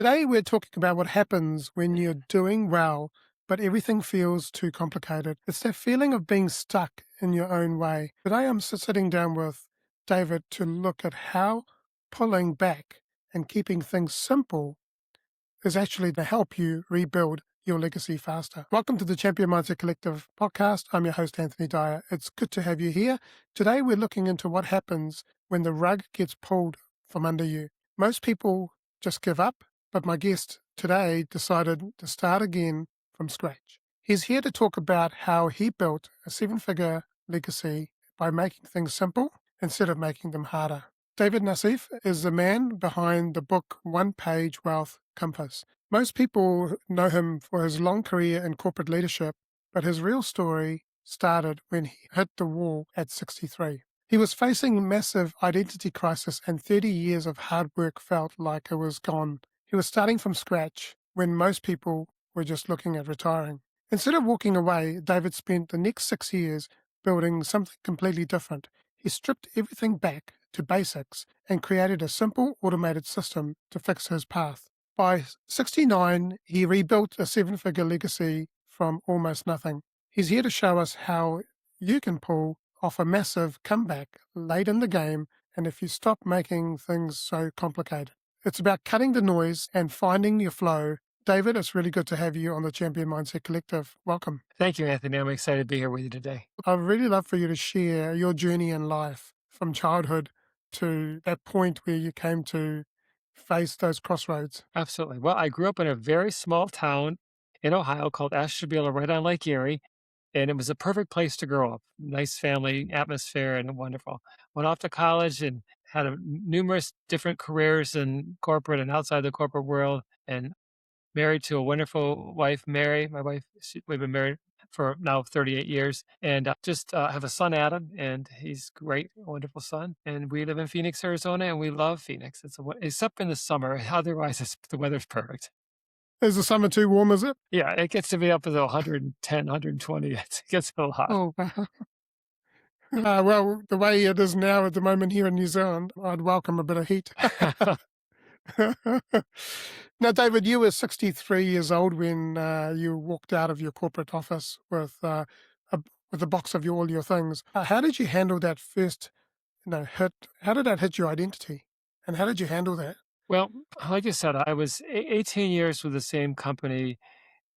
Today, we're talking about what happens when you're doing well, but everything feels too complicated. It's that feeling of being stuck in your own way. Today, I'm sitting down with David to look at how pulling back and keeping things simple is actually to help you rebuild your legacy faster. Welcome to the Champion Mindset Collective podcast. I'm your host, Anthony Dyer. It's good to have you here. Today, we're looking into what happens when the rug gets pulled from under you. Most people just give up, but my guest today decided to start again from scratch. He's here to talk about how he built a seven-figure legacy by making things simple instead of making them harder. David Nassief is the man behind the book One Page Wealth Compass. Most people know him for his long career in corporate leadership, but his real story started when he hit the wall at 63. He was facing massive identity crisis and 30 years of hard work felt like it was gone. He was starting from scratch when most people were just looking at retiring. Instead of walking away, David spent the next 6 years building something completely different. He stripped everything back to basics and created a simple automated system to fix his path. By 69, he rebuilt a seven-figure legacy from almost nothing. He's here to show us how you can pull off a massive comeback late in the game, and if you stop making things so complicated. It's about cutting the noise and finding your flow. David, it's really good to have you on the Champion Mindset Collective. Welcome. Thank you, Anthony. I'm excited to be here with you today. I'd really love for you to share your journey in life from childhood to that point where you came to face those crossroads. Absolutely. Well, I grew up in a very small town in Ohio called Ashtabula, right on Lake Erie, and it was a perfect place to grow up. Nice family atmosphere and wonderful. Went off to college and had numerous different careers in corporate and outside the corporate world, and married to a wonderful wife, Mary. My wife, we've been married for now 38 years, and just have a son, Adam, and he's great, wonderful son. And we live in Phoenix, Arizona, and we love Phoenix. Except in the summer. Otherwise, the weather's perfect. Is the summer too warm, is it? Yeah, it gets to be up to 110, 120. It gets a little hot. Oh, wow. Well, the way it is now at the moment here in New Zealand, I'd welcome a bit of heat. Now, David, you were 63 years old when you walked out of your corporate office with a box of all your things. How did you handle that first hit? How did that hit your identity? And how did you handle that? Well, like I said, I was 18 years with the same company,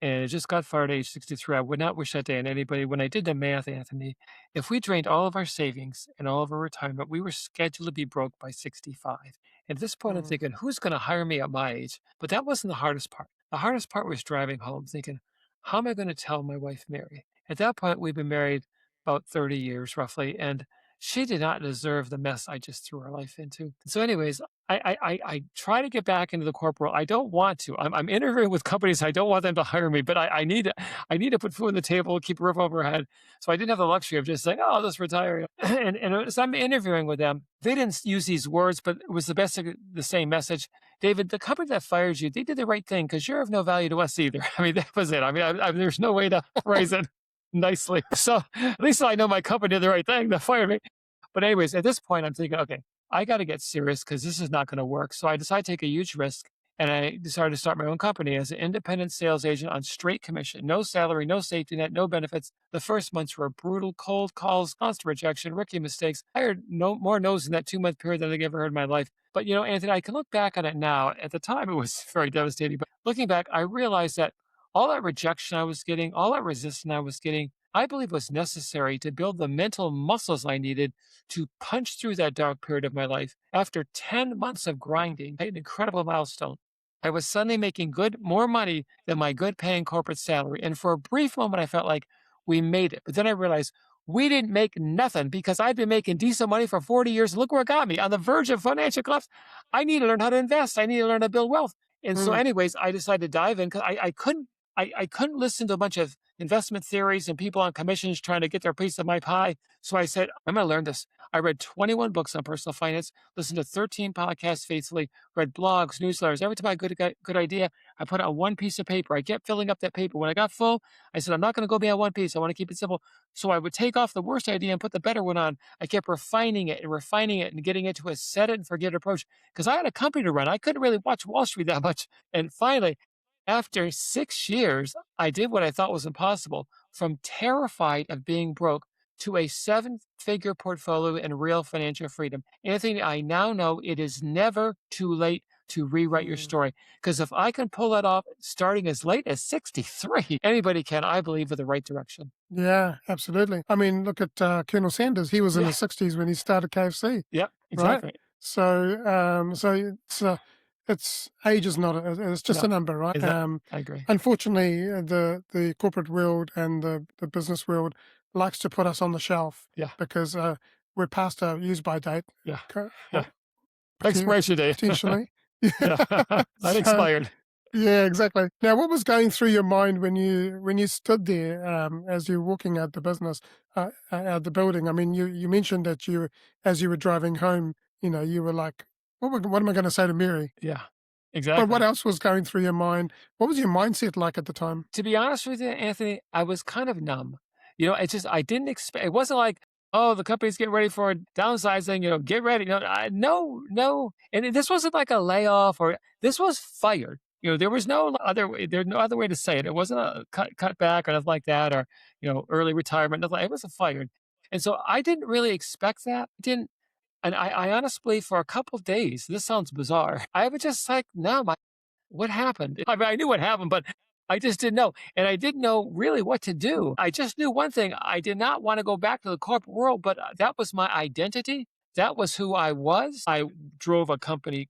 and it just got fired at age 63. I would not wish that day on anybody. When I did the math, Anthony, if we drained all of our savings and all of our retirement, we were scheduled to be broke by 65. At this point, I'm Mm, thinking, who's going to hire me at my age? But that wasn't the hardest part. The hardest part was driving home, thinking, how am I going to tell my wife, Mary? At that point, we've been married about 30 years roughly, and she did not deserve the mess I just threw her life into. So, anyways, I try to get back into the corporate world. I don't want to. I'm interviewing with companies. I don't want them to hire me, but I need to put food on the table, keep a roof over our head. So I didn't have the luxury of just saying, "Oh, I'll just retire." And as I'm interviewing with them, they didn't use these words, but it was the same message. David, the company that fired you, they did the right thing because you're of no value to us either. I mean, that was it. I mean, there's no way to phrase it nicely. So at least I know my company did the right thing. They fired me. But anyways, at this point, I'm thinking, okay, I got to get serious because this is not going to work. So I decided to take a huge risk, and I decided to start my own company as an independent sales agent on straight commission, no salary, no safety net, no benefits. The first months were brutal, cold calls, constant rejection, rookie mistakes. I heard more no's in that 2-month period than I've ever heard in my life. But Anthony, I can look back on it now. At the time, it was very devastating. But looking back, I realized that all that rejection I was getting, all that resistance I was getting, I believe was necessary to build the mental muscles I needed to punch through that dark period of my life. After 10 months of grinding, I hit an incredible milestone. I was suddenly making more money than my good paying corporate salary. And for a brief moment, I felt like we made it. But then I realized we didn't make nothing because I'd been making decent money for 40 years. Look where it got me, on the verge of financial collapse. I need to learn how to invest. I need to learn how to build wealth. And so mm, anyways, I decided to dive in because I couldn't I couldn't listen to a bunch of investment theories and people on commissions trying to get their piece of my pie. So I said, I'm going to learn this. I read 21 books on personal finance, listened to 13 podcasts faithfully, read blogs, newsletters. Every time I got a good idea, I put it on one piece of paper. I kept filling up that paper. When I got full, I said, I'm not going to go beyond one piece. I want to keep it simple. So I would take off the worst idea and put the better one on. I kept refining it and getting into a set it and forget it approach because I had a company to run. I couldn't really watch Wall Street that much. And finally, after 6 years, I did what I thought was impossible from terrified of being broke to a seven-figure portfolio and real financial freedom. Anthony, I now know it is never too late to rewrite your Mm. story. Because if I can pull that off starting as late as 63, anybody can, I believe, with the right direction. Yeah, absolutely. I mean, look at Colonel Sanders. He was in Yeah. his 60s when he started KFC, Yep. right? Exactly. So it's age is not it's just a No. number, right? Exactly. I agree. Unfortunately, the corporate world and the business world likes to put us on the shelf Yeah. because we're past our use by date, Yeah. Yeah. or Expiration date. potentially. Yeah. So Unexpired. yeah, exactly. Now, what was going through your mind when you stood there as you're walking out the business, out the building? I mean, you mentioned that as you were driving home, you were like, what am I going to say to Mary? Yeah. But what Exactly. else was going through your mind? What was your mindset like at the time? To be honest with you, Anthony, I was kind of numb. It's just I didn't expect. It wasn't like, oh, the company's getting ready for a downsizing. Get ready. No, no. And this wasn't like a layoff or this was fired. There was no other way. There's no other way to say it. It wasn't a cut back or nothing like that, or early retirement. Nothing. It was a fired. And so I didn't really expect that. Didn't. And I honestly, for a couple of days, this sounds bizarre. I was just like, no, what happened? I mean, I knew what happened, but I just didn't know. And I didn't know really what to do. I just knew one thing. I did not want to go back to the corporate world, but that was my identity. That was who I was. I drove a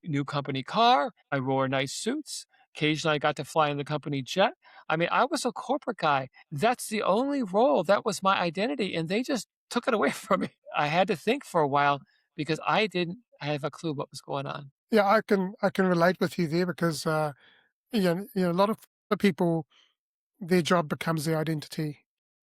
new company car. I wore nice suits. Occasionally, I got to fly in the company jet. I mean, I was a corporate guy. That's the only role. That was my identity. And they just took it away from me. I had to think for a while because I didn't have a clue what was going on. Yeah, I can relate with you there because a lot of the people, their job becomes their identity.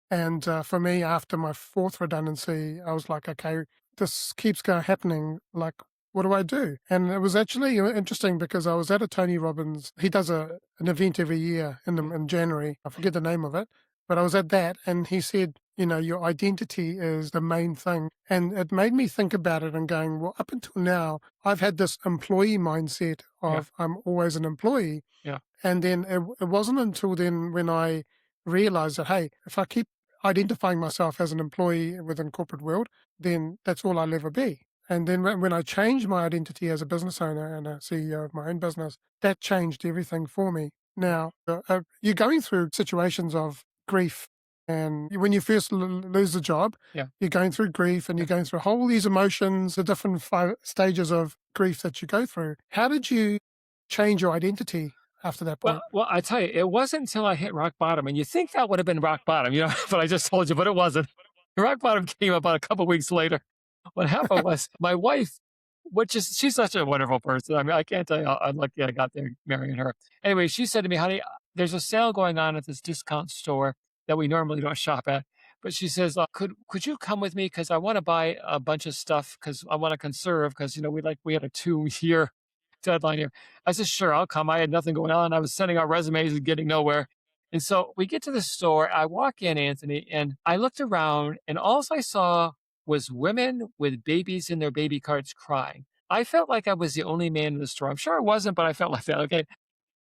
And for me, after my fourth redundancy, I was like, okay, this keeps going happening. Like, what do I do? And it was actually interesting because I was at a Tony Robbins. He does an event every year in January. I forget the name of it, but I was at that, and he said, your identity is the main thing. And it made me think about it and going, well, up until now, I've had this employee mindset Yeah. of I'm always an employee. Yeah. And then it wasn't until then when I realized that, hey, if I keep identifying myself as an employee within corporate world, then that's all I'll ever be. And then when I changed my identity as a business owner and a CEO of my own business, that changed everything for me. Now, you're going through situations of grief. And when you first lose the job, Yeah. you're going through grief and Yeah. you're going through all these emotions, the different stages of grief that you go through. How did you change your identity after that Well, point? well, I tell you, it wasn't until I hit rock bottom, and you think that would have been rock bottom, but I just told you, but it wasn't. Rock bottom came about a couple weeks later. What happened was my wife, she's such a wonderful person. I mean, I can't tell you how lucky I got there marrying her. Anyway, she said to me, honey, there's a sale going on at this discount store that we normally don't shop at. But she says, could you come with me? Because I want to buy a bunch of stuff because I want to conserve because, we had a 2 year deadline here. I said, sure, I'll come. I had nothing going on. I was sending out resumes and getting nowhere. And so we get to the store. I walk in, Anthony, and I looked around, and all I saw was women with babies in their baby carts crying. I felt like I was the only man in the store. I'm sure I wasn't, but I felt like that. Okay.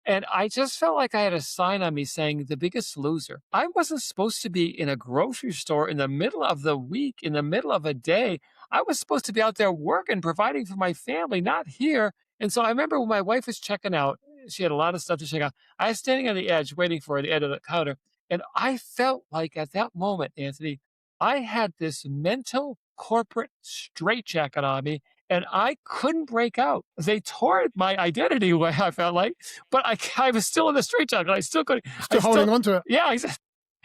And I just felt like I had a sign on me saying the biggest loser. I wasn't supposed to be in a grocery store in the middle of the week, in the middle of a day. I was supposed to be out there working, providing for my family, not here. And so I remember when my wife was checking out, she had a lot of stuff to check out. I was standing on the edge waiting for the end of the counter. And I felt like at that moment, Anthony, I had this mental corporate straitjacket on me and I couldn't break out. They tore my identity away, I felt like, but I was still in the straitjacket. I still couldn't, I Still still, holding on to it. yeah.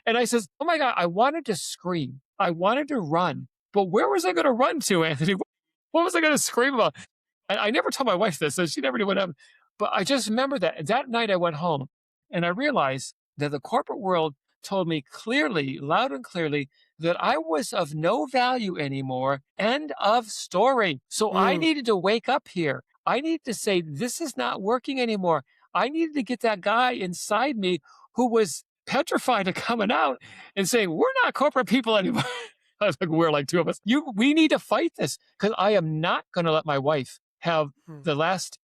And I says, oh my God, I wanted to scream. I wanted to run, but where was I going to run to, Anthony? What was I going to scream about? I never told my wife this, so she never knew what happened. But I just remember that night I went home and I realized that the corporate world told me clearly, loud and clearly, that I was of no value anymore. End of story. So I Mm, needed to wake up here. I needed to say, this is not working anymore. I needed to get that guy inside me who was petrified of coming out and saying, we're not corporate people anymore. I was like, we're like two of us. We need to fight this because I am not going to let my wife have mm. the last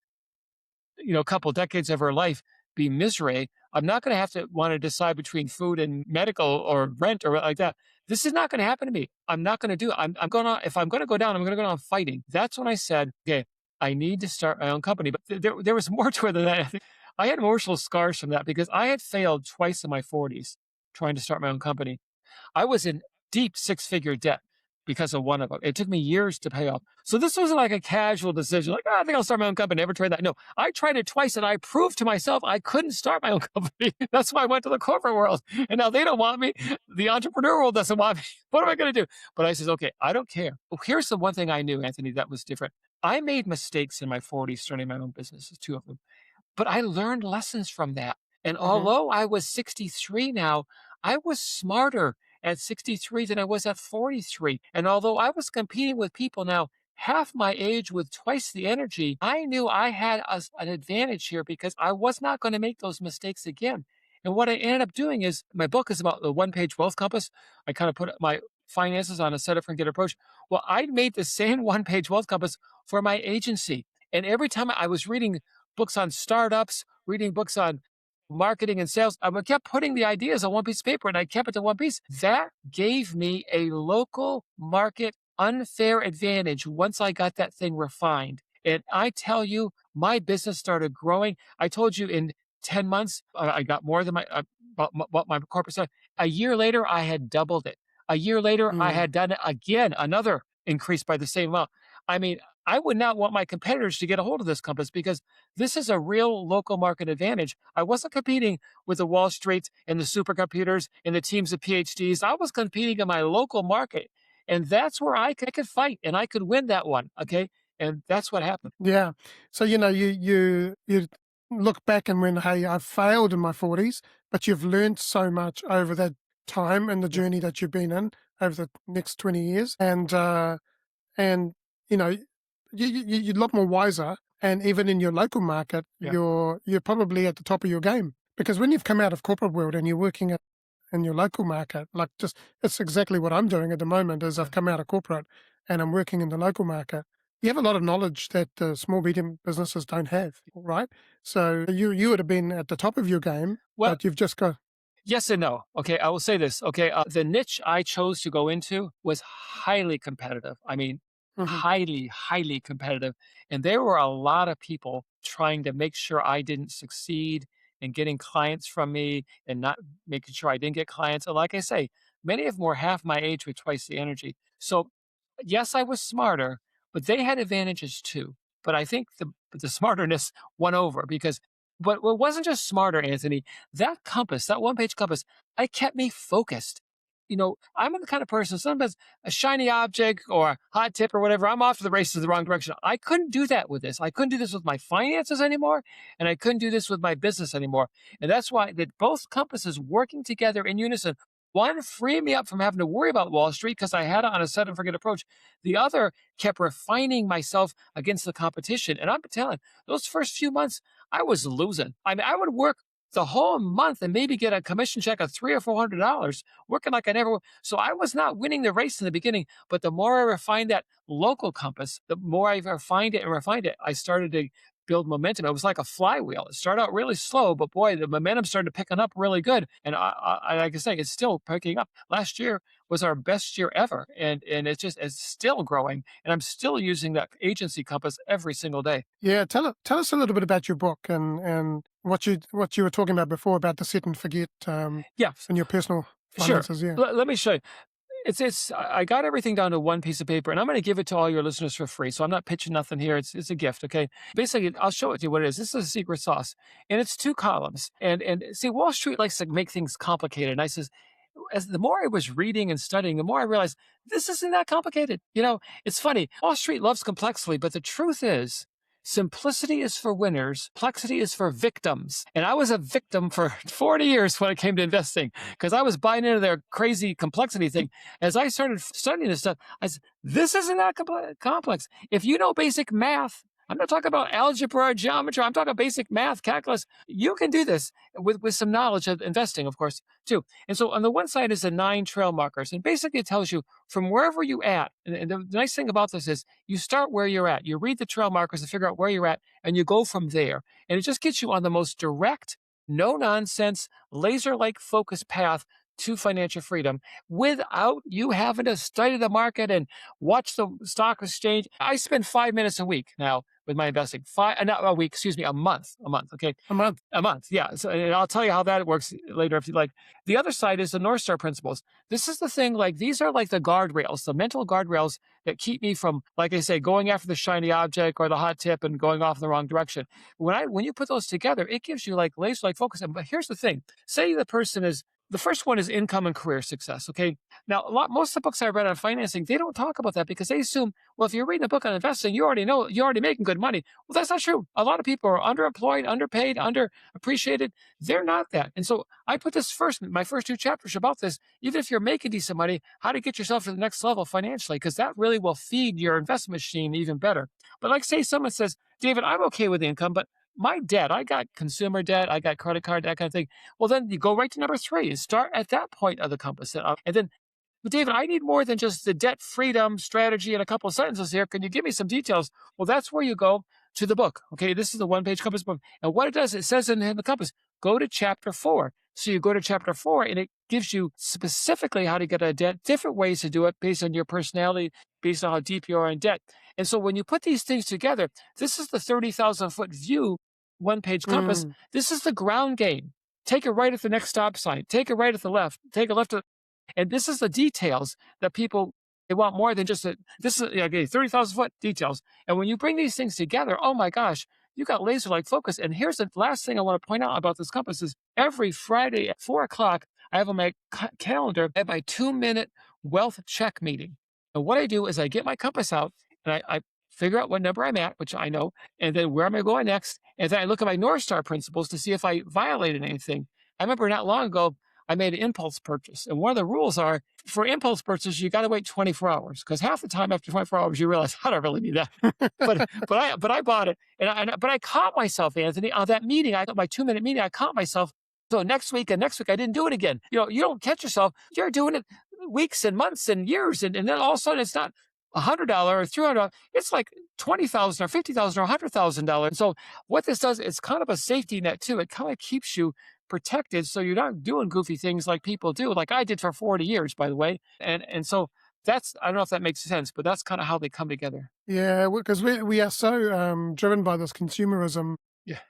couple decades of her life be misery. I'm not going to have to want to decide between food and medical or rent or like that. This is not going to happen to me. I'm not going to do it. I'm going to, if I'm going to go down, I'm going to go down fighting. That's when I said, okay, I need to start my own company. But there was more to it than that. I had emotional scars from that because I had failed twice in my 40s trying to start my own company. I was in deep six-figure debt because of one of them. It took me years to pay off. So this wasn't like a casual decision, like, "Oh, I think I'll start my own company." Never tried that. No, I tried it twice and I proved to myself I couldn't start my own company. That's why I went to the corporate world. And now they don't want me. The entrepreneur world doesn't want me. What am I going to do? But I says, okay, I don't care. Well, here's the one thing I knew, Anthony, that was different. I made mistakes in my 40s starting my own businesses, two of them. But I learned lessons from that. And Mhm. although I was 63 now, I was smarter at 63 than I was at 43. And although I was competing with people now half my age with twice the energy, I knew I had an advantage here because I was not going to make those mistakes again. And what I ended up doing is my book is about the one page wealth compass. I kind of put my finances on a set up and get approach. Well, I made the same one page wealth compass for my agency. And every time I was reading books on startups, reading books on marketing and sales. I kept putting the ideas on one piece of paper and I kept it to one piece. That gave me a local market unfair advantage once I got that thing refined. And I tell you, my business started growing. I told you in 10 months, I got more than what my corporate said. A year later, I had doubled it. A year later, I Mm. had done it again, another increase by the same amount. I mean, I would not want my competitors to get a hold of this compass because this is a real local market advantage. I wasn't competing with the Wall Street and the supercomputers and the teams of PhDs. I was competing in my local market. And that's where I could fight and I could win that one. Okay. And that's what happened. Yeah. So, you look back and went, "Hey, I failed in my 40s," but you've learned so much over that time and the Yeah. journey that you've been in over the next 20 years. And, you know, you're a lot more wiser. And even in your local market, Yeah. you're probably at the top of your game. Because when you've come out of corporate world and you're working in your local market, like just it's exactly what I'm doing at the moment is Yeah. I've come out of corporate and I'm working in the local market. You have a lot of knowledge that the small medium businesses don't have, right? So you would have been at the top of your game, Well, but you've just got yes and no. Okay, I will say this. Okay, the niche I chose to go into was highly competitive. I mean, mhm, highly, highly competitive. And there were a lot of people trying to make sure I didn't succeed and getting clients from me and not making sure I didn't get clients. And like I say, many of them were half my age with twice the energy. So, yes, I was smarter, but they had advantages too. But I think the smarterness won over because, but it wasn't just smarter, Anthony. That compass, that one page compass, I kept me focused. I'm the kind of person, sometimes a shiny object or a hot tip or whatever, I'm off to the races the wrong direction. I couldn't do that with this. I couldn't do this with my finances anymore, and I couldn't do this with my business anymore. And that's why that both compasses working together in unison. One freed me up from having to worry about Wall Street because I had it on a set and forget approach. The other kept refining myself against the competition. And I'm telling, those first few months, I was losing. I mean, I would work the whole month and maybe get a commission check of $300 or $400, working like I never. So I was not winning the race in the beginning, but the more I refined that local compass, the more I refined it and refined it, I started to build momentum. It was like a flywheel. It started out really slow, but boy, the momentum started picking up really good. And like I say, it's still picking up. Last year was our best year ever, and it's still growing. And I'm still using that agency compass every single day. yeah. Tell us a little bit about your book and what you were talking about before about the set and forget Yeah, and your personal sure. finances. Yeah. Let me show you. I got everything down to one piece of paper, and I'm going to give it to all your listeners for free. So I'm not pitching nothing here. It's a gift, okay? Basically, I'll show it to you what it is. This is a secret sauce, and it's two columns. And see, Wall Street likes to make things complicated. And I says, as the more I was reading and studying, the more I realized this isn't that complicated. It's funny. Wall Street loves complexity, but the truth is, simplicity is for winners, complexity is for victims. And I was a victim for 40 years when it came to investing because I was buying into their crazy complexity thing. As I started studying this stuff, I said, this isn't that complex. If you know basic math, I'm not talking about algebra or geometry. I'm talking basic math, calculus. You can do this with some knowledge of investing, of course, too. And so on the one side is the 9 trail markers. And basically it tells you from wherever you at. And the nice thing about this is you start where you're at. You read the trail markers to figure out where you're at, and you go from there. And it just gets you on the most direct, no nonsense, laser like focused path to financial freedom without you having to study the market and watch the stock exchange. I spend 5 minutes a week now with my investing. Not a week, excuse me, a month. A month. Okay. A month. A month, yeah. So, and I'll tell you how that works later if you like. The other side is the North Star principles. This is the thing, like these are like the guardrails, the mental guardrails that keep me from, like I say, going after the shiny object or the hot tip and going off in the wrong direction. When you put those together, it gives you like laser like focus. But here's the thing: say the first one is income and career success. Okay. Now, most of the books I read on financing, they don't talk about that because they assume, well, if you're reading a book on investing, you already know you're already making good money. Well, that's not true. A lot of people are underemployed, underpaid, underappreciated. They're not that. And so I put my first 2 chapters about this. Even if you're making decent money, how to get yourself to the next level financially, because that really will feed your investment machine even better. But like, say someone says, David, I'm okay with income, but my debt, I got consumer debt, I got credit card, that kind of thing. Well, then you go right to number 3 and start at that point of the compass. And then, but David, I need more than just the debt freedom strategy and a couple of sentences here. Can you give me some details? Well, that's where you go to the book. Okay, this is the one-page compass book. And what it does, it says in the compass, go to chapter 4. So you go to chapter 4 and it gives you specifically how to get out of debt, different ways to do it based on your personality, based on how deep you are in debt. And so when you put these things together, this is the 30,000-foot view, one-page compass. Mm, This is the ground game. Take a right at the next stop sign. Take a right at the left. Take a left at, and this is the details that people, they want more than just this is, okay, 30,000-foot details. And when you bring these things together, oh my gosh, you got laser-like focus. And here's the last thing I want to point out about this compass is every Friday at 4 o'clock, I have on my calendar, I have my 2-minute wealth check meeting. And what I do is I get my compass out and I figure out what number I'm at, which I know, and then where am I going next? And then I look at my North Star principles to see if I violated anything. I remember not long ago, I made an impulse purchase. And one of the rules are for impulse purchase, you got to wait 24 hours because half the time after 24 hours, you realize I don't really need that. But I bought it. But I caught myself, Anthony, on that meeting, my 2-minute meeting, I caught myself. So next week I didn't do it again. You don't catch yourself. You're doing it weeks and months and years. And then all of a sudden it's not $100 or $300. It's like $20,000 or $50,000 or $100,000. So what this does, it's kind of a safety net too. It kind of keeps you protected, so you're not doing goofy things like people do, like I did for 40 years, by the way. And so that's, I don't know if that makes sense, but that's kind of how they come together. yeah, because we are so driven by this consumerism, Yeah.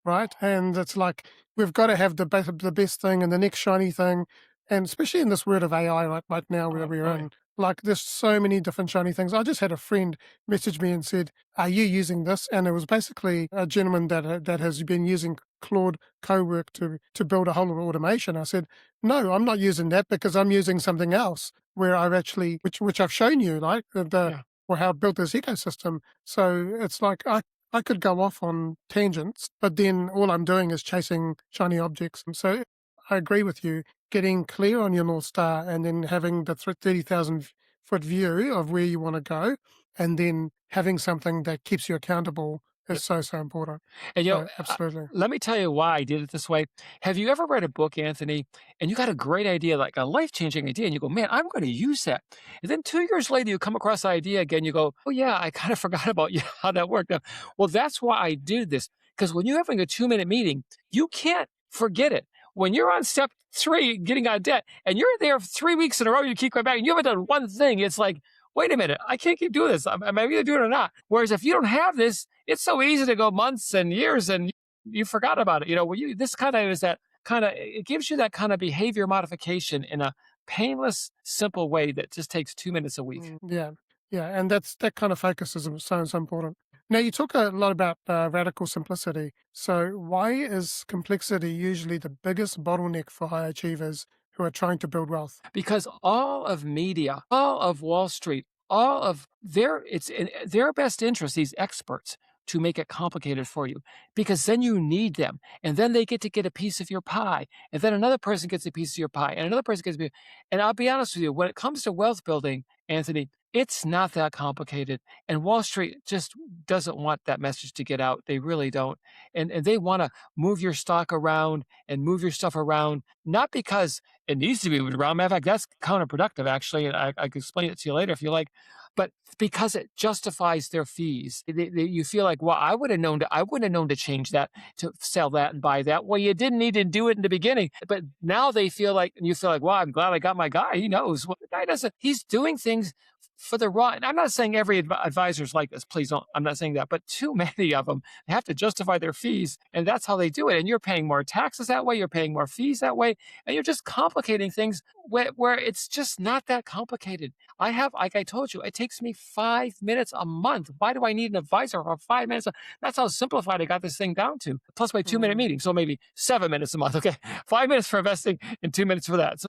right? And it's like we've got to have the best thing and the next shiny thing, and especially in this world of AI right now where we're Oh, yeah. in, like there's so many different shiny things. I just had a friend message me and said, "Are you using this?" And it was basically a gentleman that has been using Claude Cowork to build a whole lot of automation. I said, "No, I'm not using that because I'm using something else where I've actually which I've shown you, like the Yeah. or how I've built this ecosystem." So it's like I could go off on tangents, but then all I'm doing is chasing shiny objects. And so I agree with you. Getting clear on your North Star and then having the 30,000-foot view of where you want to go, and then having something that keeps you accountable is so, so important. And So, absolutely. let me tell you why I did it this way. Have you ever read a book, Anthony, and you got a great idea, like a life-changing idea, and you go, man, I'm going to use that. And then 2 years later, you come across the idea again, you go, oh yeah, I kind of forgot about how that worked. Well, that's why I did this. Because when you're having a 2-minute meeting, you can't forget it. When you're on step 3, getting out of debt, and you're there for 3 weeks in a row, you keep going back, and you haven't done one thing, it's like, wait a minute, I can't keep doing this. Am I either doing it or not? Whereas if you don't have this, it's so easy to go months and years and you forgot about it. This kind of is that kind of, it gives you that kind of behavior modification in a painless, simple way that just takes 2 minutes a week. Yeah, yeah, and that kind of focus is so important. Now, you talk a lot about radical simplicity. So, why is complexity usually the biggest bottleneck for high achievers who are trying to build wealth? Because all of media, all of Wall Street, all of it's in their best interest, these experts, to make it complicated for you because then you need them. And then they get a piece of your pie. And then another person gets a piece of your pie. And another person gets a piece. And I'll be honest with you, when it comes to wealth building, Anthony, it's not that complicated. And Wall Street just doesn't want that message to get out. They really don't. And they want to move your stock around and move your stuff around, not because it needs to be moved around. Matter of fact, that's counterproductive, actually. And I can explain it to you later if you like. But because it justifies their fees, you feel like, well, I wouldn't have known to change that, to sell that and buy that. Well, you didn't need to do it in the beginning, but now they feel like, and you feel like, well, I'm glad I got my guy. He knows what the guy doesn't. He's doing things for the right. And I'm not saying every advisor is like this. Please don't. I'm not saying that, but too many of them have to justify their fees, and that's how they do it. And you're paying more taxes that way. You're paying more fees that way, and you're just complicating things where it's just not that complicated. Like I told you, it takes me 5 minutes a month. Why do I need an advisor for 5 minutes? That's how simplified I got this thing down to. Plus my 2 minute Mm, meeting. So maybe 7 minutes a month. Okay. 5 minutes for investing and 2 minutes for that. So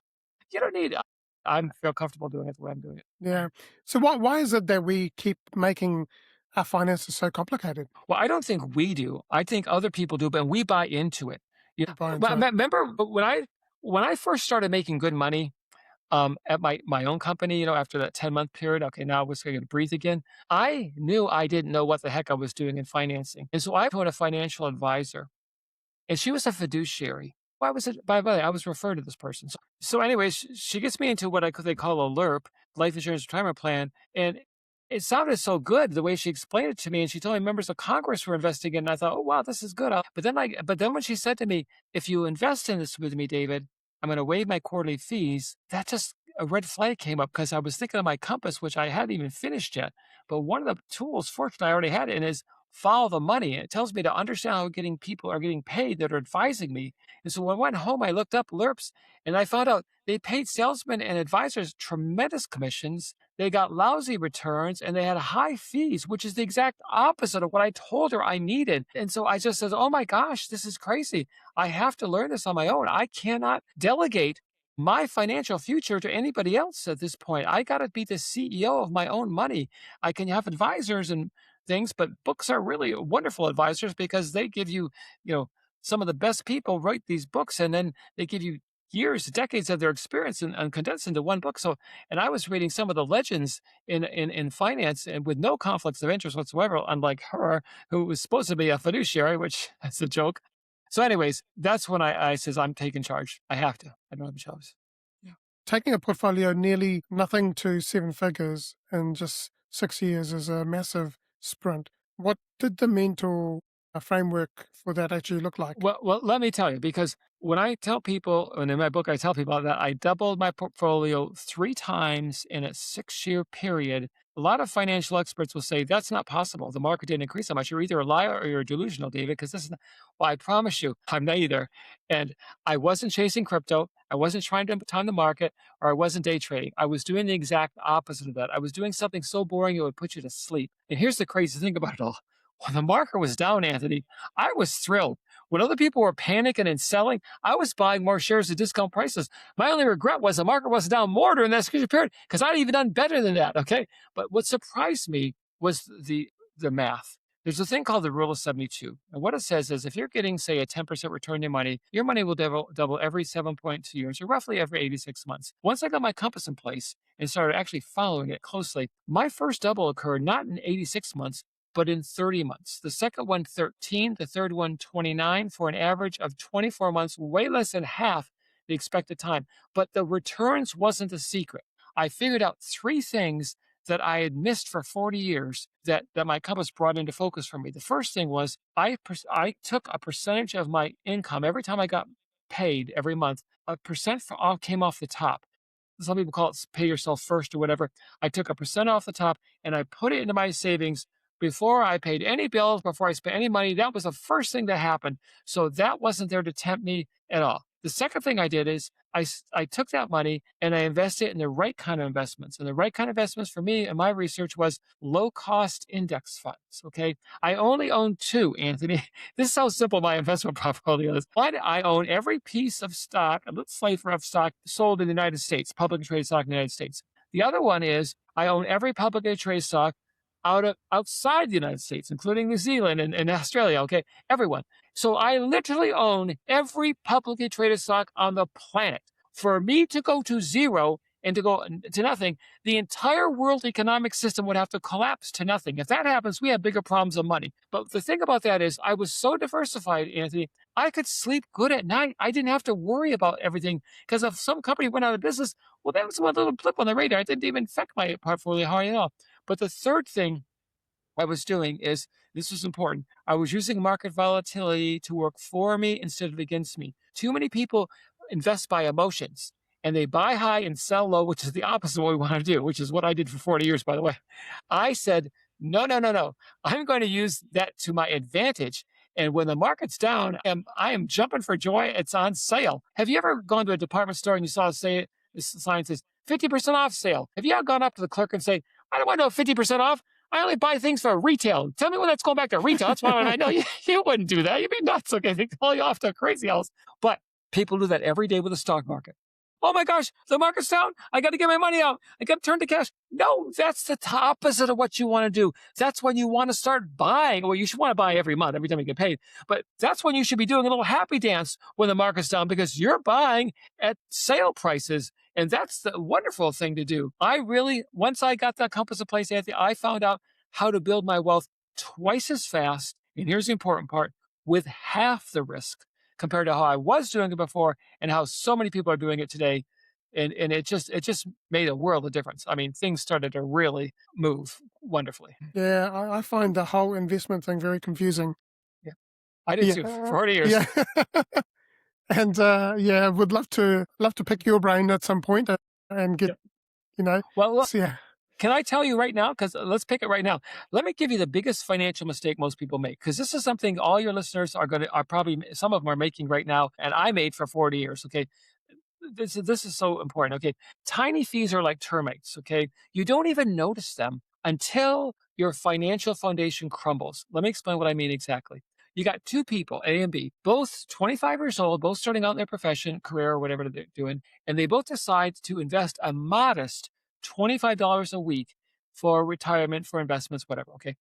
you don't need, I feel comfortable doing it the way I'm doing it. yeah. So why is it that we keep making our finances so complicated? Well, I don't think we do. I think other people do, but we buy into it. Yeah. Buy into it. Remember when I first started making good money, at my own company, after that 10-month period, okay, now I was going to breathe again. I knew I didn't know what the heck I was doing in financing. And so I put a financial advisor, and she was a fiduciary. Why was it? By the way, I was referred to this person. So anyways, she gets me into what they call a LIRP, life insurance retirement plan. And it sounded so good the way she explained it to me. And she told me members of Congress were investing in it. And I thought, oh, wow, this is good. But then when she said to me, if you invest in this with me, David, I'm going to waive my quarterly fees. That just a red flag came up because I was thinking of my compass, which I hadn't even finished yet. But one of the tools, fortunately, I already had it, and is follow the money. And it tells me to understand how people are getting paid that are advising me. And so when I went home, I looked up LIRPs, and I found out they paid salesmen and advisors tremendous commissions. They got lousy returns, and they had high fees, which is the exact opposite of what I told her I needed. And so I just said, oh my gosh, this is crazy. I have to learn this on my own. I cannot delegate my financial future to anybody else at this point. I got to be the CEO of my own money. I can have advisors and things, but books are really wonderful advisors because they give you, some of the best people write these books, and then they give you years, decades of their experience and condensed into one book. So, and I was reading some of the legends in finance and with no conflicts of interest whatsoever, unlike her, who was supposed to be a fiduciary, which that's a joke. So, anyways, that's when I says I'm taking charge. I have to. I don't have a choice. Yeah. Taking a portfolio nearly nothing to seven figures in just 6 years is a massive sprint. What did the mental framework for that actually look like? Well, let me tell you, because when I tell people, and in my book, I tell people that I doubled my portfolio 3 times in a 6-year period. A lot of financial experts will say that's not possible. The market didn't increase so much. You're either a liar or you're delusional, David, because this is not, well, I promise you, I'm neither. And I wasn't chasing crypto. I wasn't trying to time the market, or I wasn't day trading. I was doing the exact opposite of that. I was doing something so boring it would put you to sleep. And here's the crazy thing about it all. When the market was down, Anthony, I was thrilled. When other people were panicking and selling, I was buying more shares at discount prices. My only regret was the market wasn't down more during that period because I'd even done better than that. Okay. But what surprised me was the math. There's a thing called the rule of 72. And what it says is if you're getting, say, a 10% return on your money will double every 7.2 years, or roughly every 86 months. Once I got my compass in place and started actually following it closely, my first double occurred not in 86 months, but in 30 months. The second one, 13, the third one, 29, for an average of 24 months, way less than half the expected time. But the returns wasn't the secret. I figured out 3 things that I had missed for 40 years that my compass brought into focus for me. The first thing was I took a percentage of my income every time I got paid every month. A percent all came off the top. Some people call it pay yourself first or whatever. I took a percent off the top and I put it into my savings before I paid any bills, before I spent any money. That was the first thing that happened. So that wasn't there to tempt me at all. The second thing I did is I took that money and I invested in the right kind of investments. And the right kind of investments for me and my research was low cost index funds. Okay. I only own 2, Anthony. This is how simple my investment portfolio is. One, I own every piece of stock, a little flavor of stock sold in the United States, publicly traded stock in the United States. The other one is I own every publicly traded stock outside the United States, including New Zealand and Australia. Okay, everyone. So I literally own every publicly traded stock on the planet. For me to go to zero and to go to nothing, the entire world economic system would have to collapse to nothing. If that happens, we have bigger problems of money. But the thing about that is, I was so diversified, Anthony, I could sleep good at night. I didn't have to worry about everything because if some company went out of business, well, that was one little blip on the radar. It didn't even affect my portfolio hardly at all. But the third thing I was doing is this was important. I was using market volatility to work for me instead of against me. Too many people invest by emotions and they buy high and sell low, which is the opposite of what we want to do, which is what I did for 40 years, by the way. I said, no, no, no, no. I'm going to use that to my advantage. And when the market's down, I am jumping for joy. It's on sale. Have you ever gone to a department store and you saw this sign says 50% off sale? Have you ever gone up to the clerk and say, I don't want no 50% off. I only buy things for retail. Tell me when that's going back to retail. That's why I know you wouldn't do that. You'd be nuts. Okay, they call you off to a crazy house. But people do that every day with the stock market. Oh my gosh, the market's down. I got to get my money out. I got to turn to cash. No, that's the opposite of what you want to do. That's when you want to start buying. Well, you should want to buy every month, every time you get paid. But that's when you should be doing a little happy dance when the market's down because you're buying at sale prices. And that's the wonderful thing to do. Once I got that compass in place, Anthony, I found out how to build my wealth twice as fast. And here's the important part, with half the risk compared to how I was doing it before and how so many people are doing it today. And it just made a world of difference. I mean, things started to really move wonderfully. Yeah, I find the whole investment thing very confusing. Yeah. I did Yeah, too for 40 years. yeah. And, yeah, would love to pick your brain at some point, and get, Yeah. you know, Well, look, yeah. can I tell you right now? Because let's pick it right now. Let me give you the biggest financial mistake most people make. Because this is something all your listeners are probably, some of them are making right now, and I made for 40 years. Okay, this is so important. Okay, tiny fees are like termites. Okay, you don't even notice them until your financial foundation crumbles. Let me explain what I mean exactly. You got two people, A and B, both 25 years old, both starting out in their profession, career, or whatever they're doing, and they both decide to invest a modest $25 a week for retirement, for investments, whatever. Okay,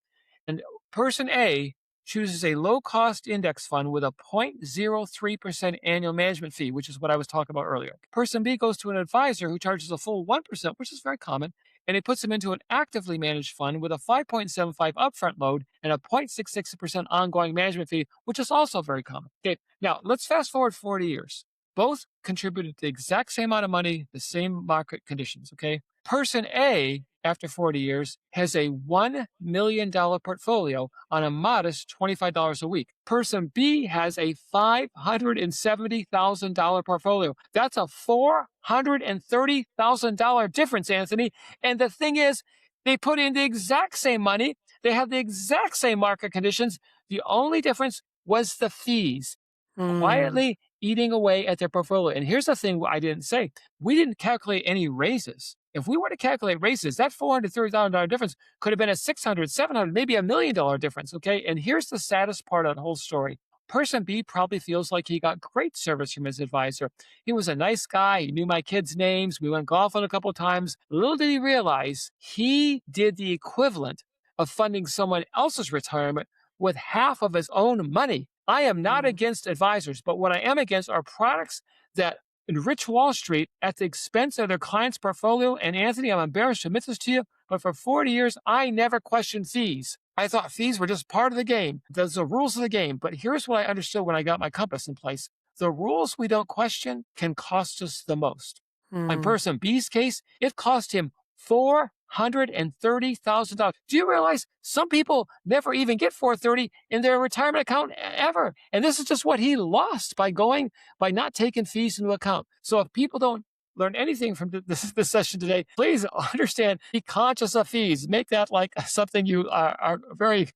and person A chooses a low cost index fund with a 0.03% annual management fee, which is what I was talking about earlier. Person B goes to an advisor who charges a full 1%, which is very common, and it puts them into an actively managed fund with a 5.75 upfront load and a 0.66% ongoing management fee, which is also very common. Okay, now let's fast forward 40 years. Both contributed the exact same amount of money, the same market conditions. Okay, person A, after 40 years, has a $1 million portfolio on a modest $25 a week. Person B has a $570,000 portfolio. That's a $430,000 difference, Anthony. And the thing is, they put in the exact same money. They have the exact same market conditions. The only difference was the fees Mm, quietly eating away at their portfolio. And here's the thing I didn't say. We didn't calculate any raises. If we were to calculate raises, that $430,000 difference could have been a 600, 700, maybe $1 million difference. Okay. And here's the saddest part of the whole story. Person B probably feels like he got great service from his advisor. He was a nice guy. He knew my kids' names. We went golfing a couple of times. Little did he realize he did the equivalent of funding someone else's retirement with half of his own money. I am not mm, against advisors, but what I am against are products that enrich Wall Street at the expense of their client's portfolio. And Anthony, I'm embarrassed to admit this to you, but for 40 years, I never questioned fees. I thought fees were just part of the game. Those are the rules of the game. But here's what I understood when I got my compass in place. The rules we don't question can cost us the most. In mm. person B's case, it cost him $430,000. Do you realize some people never even get 430 in their retirement account ever? And this is just what he lost by not taking fees into account. So if people don't learn anything from this session today, please understand, be conscious of fees. Make that like something you are very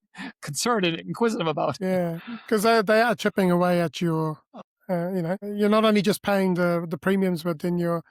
concerned and inquisitive about. Yeah, 'cause they are chipping away at your, you're not only just paying the premiums, but then you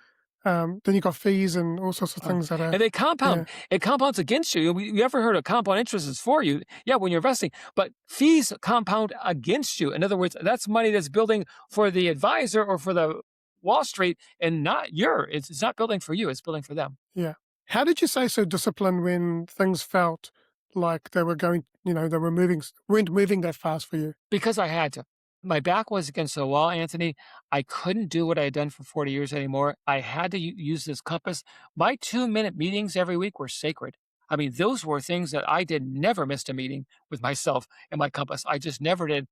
got fees and all sorts of things that are, And they compound. yeah, It compounds against you. You ever heard of compound interest is for you? Yeah, when you're investing. But fees compound against you. In other words, that's money that's building for the advisor or for the Wall Street and not it's not building for you, it's building for them. yeah. How did you stay so disciplined when things felt like they were going, they were weren't moving that fast for you? Because I had to. My back was against the wall, Anthony. I couldn't do what I had done for 40 years anymore. I had to use this compass. My 2-minute meetings every week were sacred. I mean, those were things that I did never missed a meeting with myself and my compass. I just never did.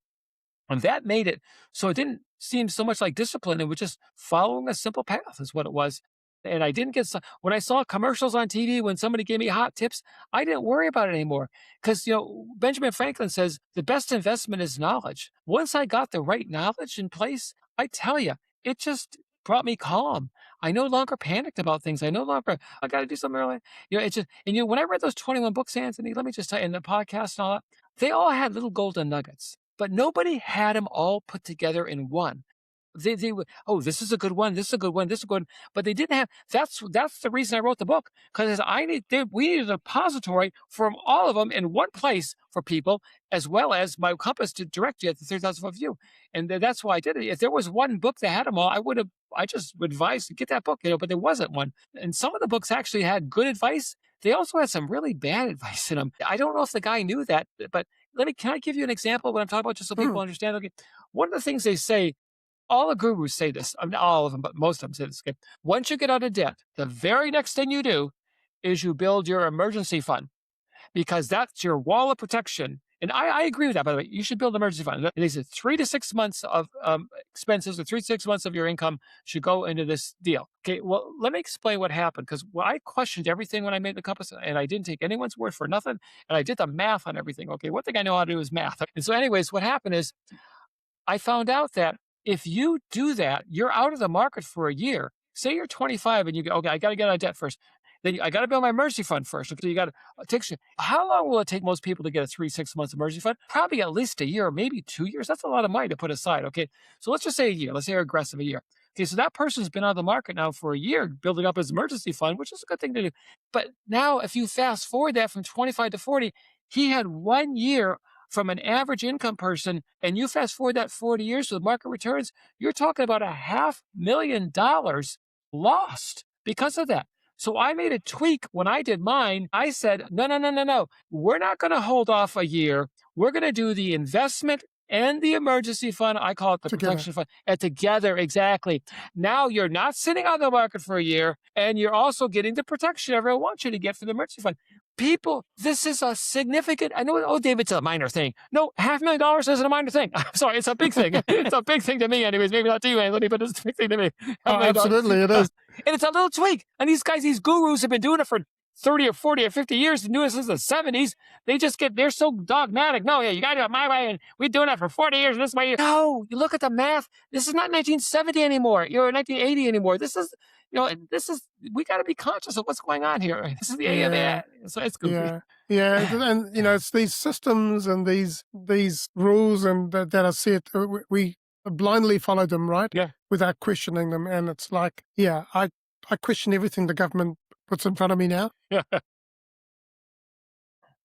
And that made it so it didn't seem so much like discipline. It was just following a simple path is what it was. And I didn't get when I saw commercials on TV when somebody gave me hot tips, I didn't worry about it anymore. Because Benjamin Franklin says the best investment is knowledge. Once I got the right knowledge in place, I tell you, it just brought me calm. I no longer panicked about things. I no longer I got to do something early. It's just when I read those 21 books, Anthony, let me just tell you, in the podcast and all that, they all had little golden nuggets, but nobody had them all put together in one. They would, oh, this is a good one, this is a good one, this is a good one. But they didn't have, that's the reason I wrote the book, because we needed a repository from all of them in one place for people, as well as my compass to direct you at the 30,000 foot view. And that's why I did it. If there was one book that had them all, I just would advise to get that book, but there wasn't one. And some of the books actually had good advice. They also had some really bad advice in them. I don't know if the guy knew that, but can I give you an example of what I'm talking about, just so people Mm, understand? Okay. One of the things they say, all the gurus say this, I mean, not all of them, but most of them say this. Okay? Once you get out of debt, the very next thing you do is you build your emergency fund, because that's your wall of protection. And I agree with that, by the way. You should build an emergency fund. And they said 3 to 6 months of expenses, or 3 to 6 months of your income should go into this deal. Okay, well, let me explain what happened, because I questioned everything when I made the compass, and I didn't take anyone's word for nothing. And I did the math on everything. Okay, one thing I know how to do is math. And so, anyways, what happened is I found out that if you do that, you're out of the market for a year. Say you're 25 and you go, okay, I got to get out of debt first. Then I got to build my emergency fund first. So you got to take. How long will it take most people to get a 3-6 months emergency fund? Probably at least a year, maybe 2 years. That's a lot of money to put aside. Okay, so let's just say a year. Let's say you're aggressive, a year. Okay, so that person's been out of the market now for a year, building up his emergency fund, which is a good thing to do. But now, if you fast forward that from 25 to 40, he had 1 year from an average income person, and you fast forward that 40 years with market returns, you're talking about $500,000 lost because of that. So I made a tweak when I did mine. I said, no, no, no, no, no. We're not going to hold off a year. We're going to do the investment and the emergency fund. I call it the together. protection fund. And together, exactly. Now you're not sitting on the market for a year, and you're also getting the protection everyone wants you to get from the emergency fund. People, this is a significant, I know, oh, David, it's a minor thing. No, $500,000 isn't a minor thing. I'm sorry, it's a big thing. It's a big thing to me anyways. Maybe not to you, Anthony, but it's a big thing to me. Oh, $500,000. absolutely, it is. And it's a little tweak. And these guys, these gurus have been doing it for 30 or 40 or 50 years, and doing it since the 70s. They're so dogmatic. No, yeah, you got to do it my way, and we're doing it for 40 years this way. No, you look at the math. This is not 1970 anymore. You're 1980 anymore. This is, we got to be conscious of what's going on here. This is the Yeah, AMA. So it's goofy. yeah, yeah. And it's these systems and these rules and that are set. We blindly follow them, right? Yeah. Without questioning them. And it's like, yeah, I question everything the government puts in front of me now. Yeah.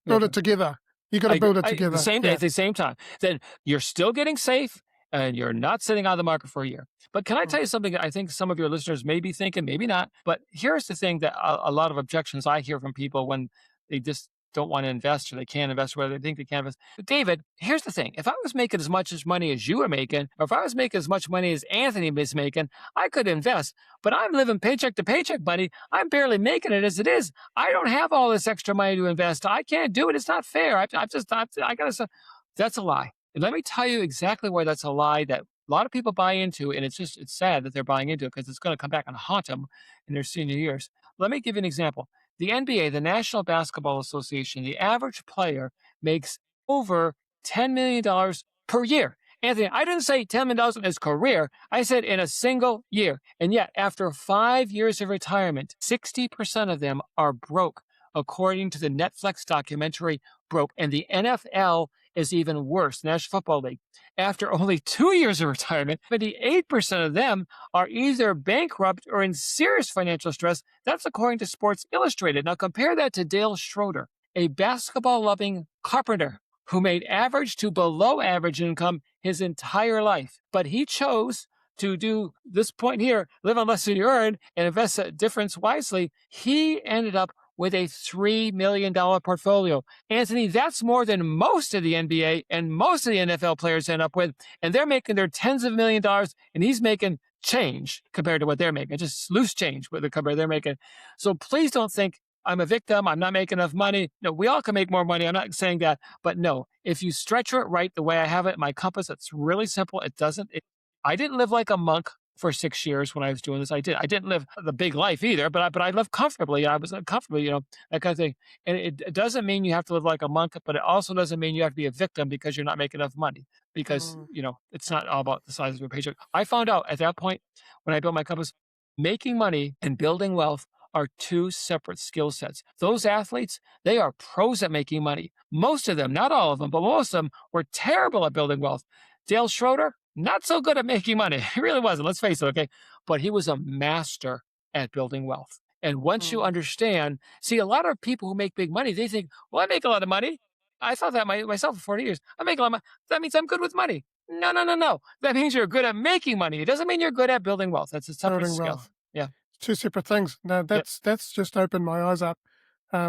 Build it together. You got to build it together. At the same time, then you're still getting safe, and you're not sitting on the market for a year. But can I tell you something that I think some of your listeners may be thinking, maybe not? But here's the thing that a lot of objections I hear from people when they just don't want to invest, or they can't invest, whether they think they can invest. But David, here's the thing. If I was making as much money as you are making, or if I was making as much money as Anthony is making, I could invest. But I'm living paycheck to paycheck, buddy. I'm barely making it as it is. I don't have all this extra money to invest. I can't do it. It's not fair. I got to. That's a lie. And let me tell you exactly why that's a lie that a lot of people buy into, and it's sad that they're buying into it, because it's going to come back and haunt them in their senior years. Let me give you an example. The NBA, the National Basketball Association, the average player makes over $10 million per year. Anthony, I didn't say $10 million in his career. I said in a single year. And yet, after 5 years of retirement, 60% of them are broke, according to the Netflix documentary Broke. And the NFL is even worse, National Football League. After only 2 years of retirement, 78% of them are either bankrupt or in serious financial stress. That's according to Sports Illustrated. Now compare that to Dale Schroeder, a basketball-loving carpenter who made average to below average income his entire life. But he chose to do this point here, live on less than you earn and invest that difference wisely. He ended up with a $3 million portfolio. Anthony, that's more than most of the NBA and most of the NFL players end up with. And they're making their tens of $1 millions, and he's making change compared to what they're making, just loose change with the compared they're making. So please don't think I'm a victim. I'm not making enough money. No, we all can make more money. I'm not saying that, but no, if you stretch it right the way I have it, my compass, it's really simple. It doesn't, it, I didn't live like a monk for 6 years when I was doing this. I didn't live the big life either, but I lived comfortably. I was comfortably, that kind of thing. And it doesn't mean you have to live like a monk, but it also doesn't mean you have to be a victim because you're not making enough money. Because Mm, it's not all about the size of your paycheck. I found out at that point when I built my compass, making money and building wealth are two separate skill sets. Those athletes, they are pros at making money. Most of them, not all of them, but most of them were terrible at building wealth. Dale Schroeder, not so good at making money. He really wasn't, let's face it, okay? But he was a master at building wealth. And once you mm. understand, see, a lot of people who make big money, they think, well, I make a lot of money. I thought that myself for 40 years. I make a lot of money. That means I'm good with money. No, no, no, no. That means you're good at making money. It doesn't mean you're good at building wealth. That's a separate Building skill. wealth. Yeah. Two separate things. Now Yeah. that's just opened my eyes up,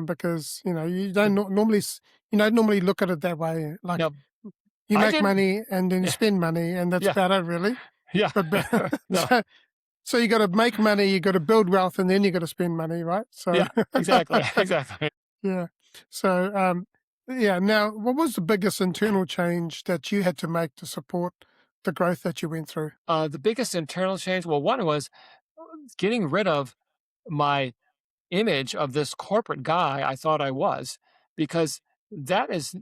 because you Yeah. don't normally you don't normally look at it that way. Like No, you I make didn't. money and then you Yeah. spend money, and that's Yeah. about it, really. Yeah. But No. so, so you got to make money, you got to build wealth, and then you got to spend money, right? So Yeah. Exactly. Exactly. yeah. So yeah. Now, what was the biggest internal change that you had to make to support the growth that you went through? The biggest internal change, well, one was getting rid of my image of this corporate guy I thought I was, because that is,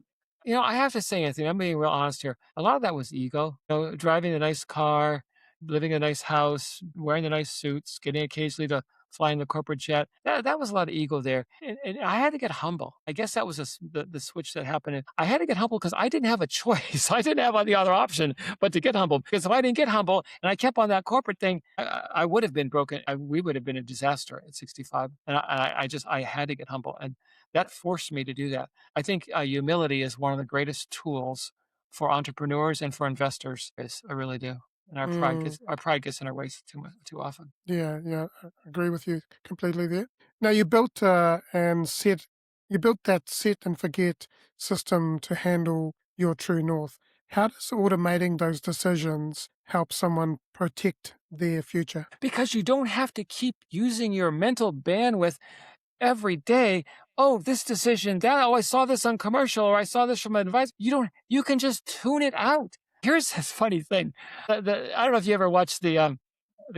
I have to say, Anthony, I'm being real honest here. A lot of that was ego, driving a nice car, living in a nice house, wearing the nice suits, getting occasionally to fly in the corporate jet. That was a lot of ego there. And I had to get humble. I guess that was the switch that happened. I had to get humble because I didn't have a choice. I didn't have the other option but to get humble. Because if I didn't get humble and I kept on that corporate thing, I would have been broken. We would have been a disaster at 65. And I had to get humble. And that forced me to do that. I think humility is one of the greatest tools for entrepreneurs and for investors. I really do. And Mm. our pride gets in our way too often. Yeah, yeah, I agree with you completely there. Now you built you built that set and forget system to handle your true north. How does automating those decisions help someone protect their future? Because you don't have to keep using your mental bandwidth every day. Oh, this decision, that, oh, I saw this on commercial or I saw this from advice. You can just tune it out. Here's this funny thing. I don't know if you ever watched the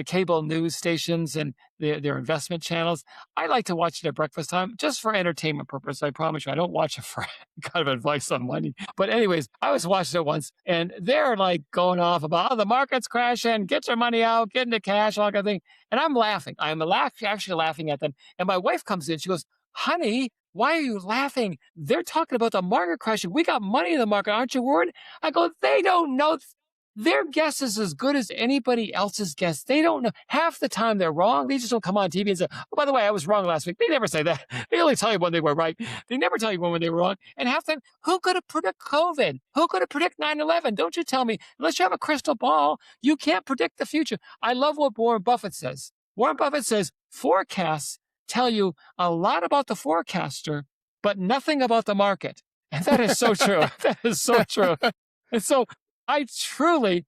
cable news stations and their investment channels. I like to watch it at breakfast time just for entertainment purpose. I promise you, I don't watch it for kind of advice on money. But anyways, I was watching it once, and they're like going off about, oh, the market's crashing, get your money out, get into cash, all that kind of thing. And I'm laughing. Actually laughing at them. And my wife comes in. She goes, honey, why are you laughing? They're talking about the market crashing. We got money in the market. Aren't you worried? I go, they don't know. Their guess is as good as anybody else's guess. They don't know. Half the time they're wrong. They just don't come on TV and say, oh, by the way, I was wrong last week. They never say that. They only tell you when they were right. They never tell you when they were wrong. And half the time, who could have predicted COVID? Who could have predicted 9/11? Don't you tell me. Unless you have a crystal ball, you can't predict the future. I love what Warren Buffett says. Warren Buffett says forecasts tell you a lot about the forecaster, but nothing about the market. And that is so true. That is so true. And so I truly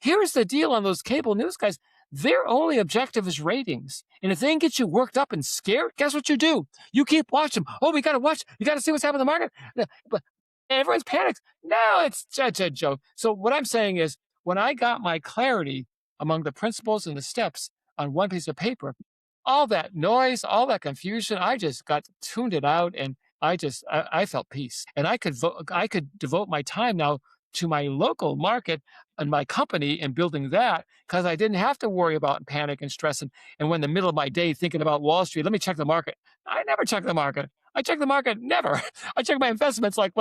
here's the deal on those cable news guys. Their only objective is ratings. And if they can get you worked up and scared, guess what you do? You keep watching. Oh, we got to watch. You got to see what's happening in the market. But everyone's panicked. No, it's such a joke. So what I'm saying is when I got my clarity among the principles and the steps on one piece of paper, all that noise, all that confusion, I just got tuned it out, and I felt peace. And I could devote my time now to my local market and my company and building that, because I didn't have to worry about panic and stress and when in the middle of my day thinking about Wall Street, let me check the market. I never check the market. I check the market never. I check my investments like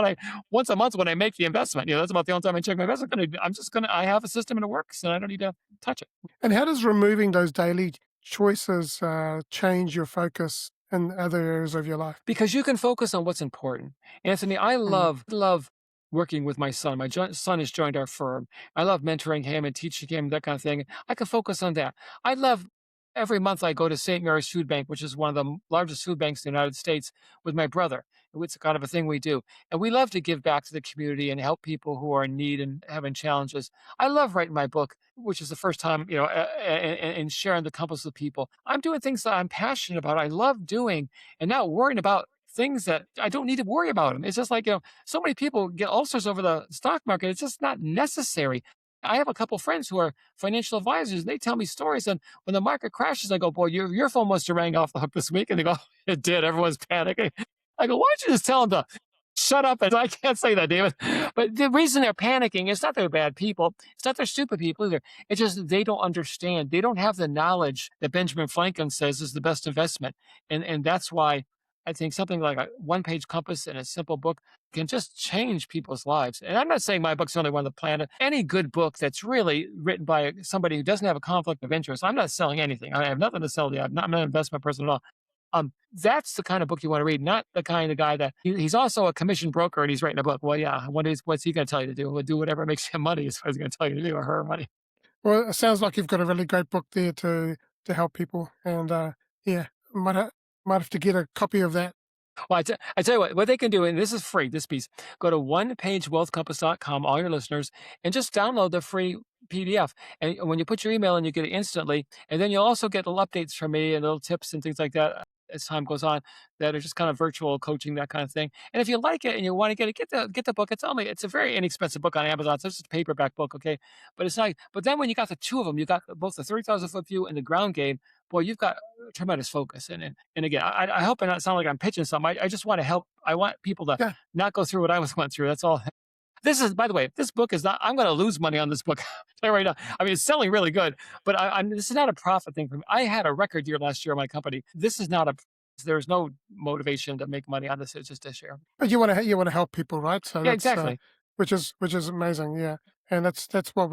once a month when I make the investment. That's about the only time I check my investment. I have a system and it works, and I don't need to touch it. And how does removing those daily choices change your focus in other areas of your life? Because you can focus on what's important. Anthony, I Mm, love working with my son. My son has joined our firm. I love mentoring him and teaching him that kind of thing. I can focus on that. I love every month I go to St. Mary's Food Bank, which is one of the largest food banks in the United States, with my brother. It's kind of a thing we do. And we love to give back to the community and help people who are in need and having challenges. I love writing my book, which is the first time, and sharing the compass with people. I'm doing things that I'm passionate about. I love doing and not worrying about things that I don't need to worry about them. It's just like, so many people get ulcers over the stock market. It's just not necessary. I have a couple friends who are financial advisors. They tell me stories, and when the market crashes, I go, "Boy, your phone must have rang off the hook this week." And they go, "It did. Everyone's panicking." I go, "Why don't you just tell them to shut up?" And I can't say that, David. But the reason they're panicking is not they're bad people. It's not they're stupid people either. It's just they don't understand. They don't have the knowledge that Benjamin Franklin says is the best investment, and that's why I think something like a one-page compass and a simple book can just change people's lives. And I'm not saying my book's the only one on the planet. Any good book that's really written by somebody who doesn't have a conflict of interest, I'm not selling anything. I have nothing to sell to you. I'm not an investment person at all. That's the kind of book you want to read, not the kind of guy that he's also a commission broker and he's writing a book. Well, yeah, what's he going to tell you to do? Well, do whatever makes him money is what he's going to tell you to do, or her money. Well, it sounds like you've got a really great book there to help people, and yeah, might have to get a copy of that. Well, I tell you what they can do, and this is free, this piece. Go to onepagewealthcompass.com, all your listeners, and just download the free PDF. And when you put your email in, you get it instantly. And then you'll also get little updates from me and little tips and things like that as time goes on that are just kind of virtual coaching, that kind of thing. And if you like it and you want to get the book. It's a very inexpensive book on Amazon. It's just a paperback book, okay? But it's not. But then when you got the two of them, you got both the 30,000 foot view and the ground game. Boy, you've got tremendous focus. And again, I hope I not sound like I'm pitching something. I just want to help. I want people to Yeah, not go through what I was went through. That's all. This is, by the way, this book is not. I'm going to lose money on this book right now. I mean, it's selling really good, but this is not a profit thing for me. I had a record year last year in my company. This is not a. There's no motivation to make money on this. It's just a share. but you want to help people, right? So Yeah, that's exactly. which is amazing, yeah. And that's what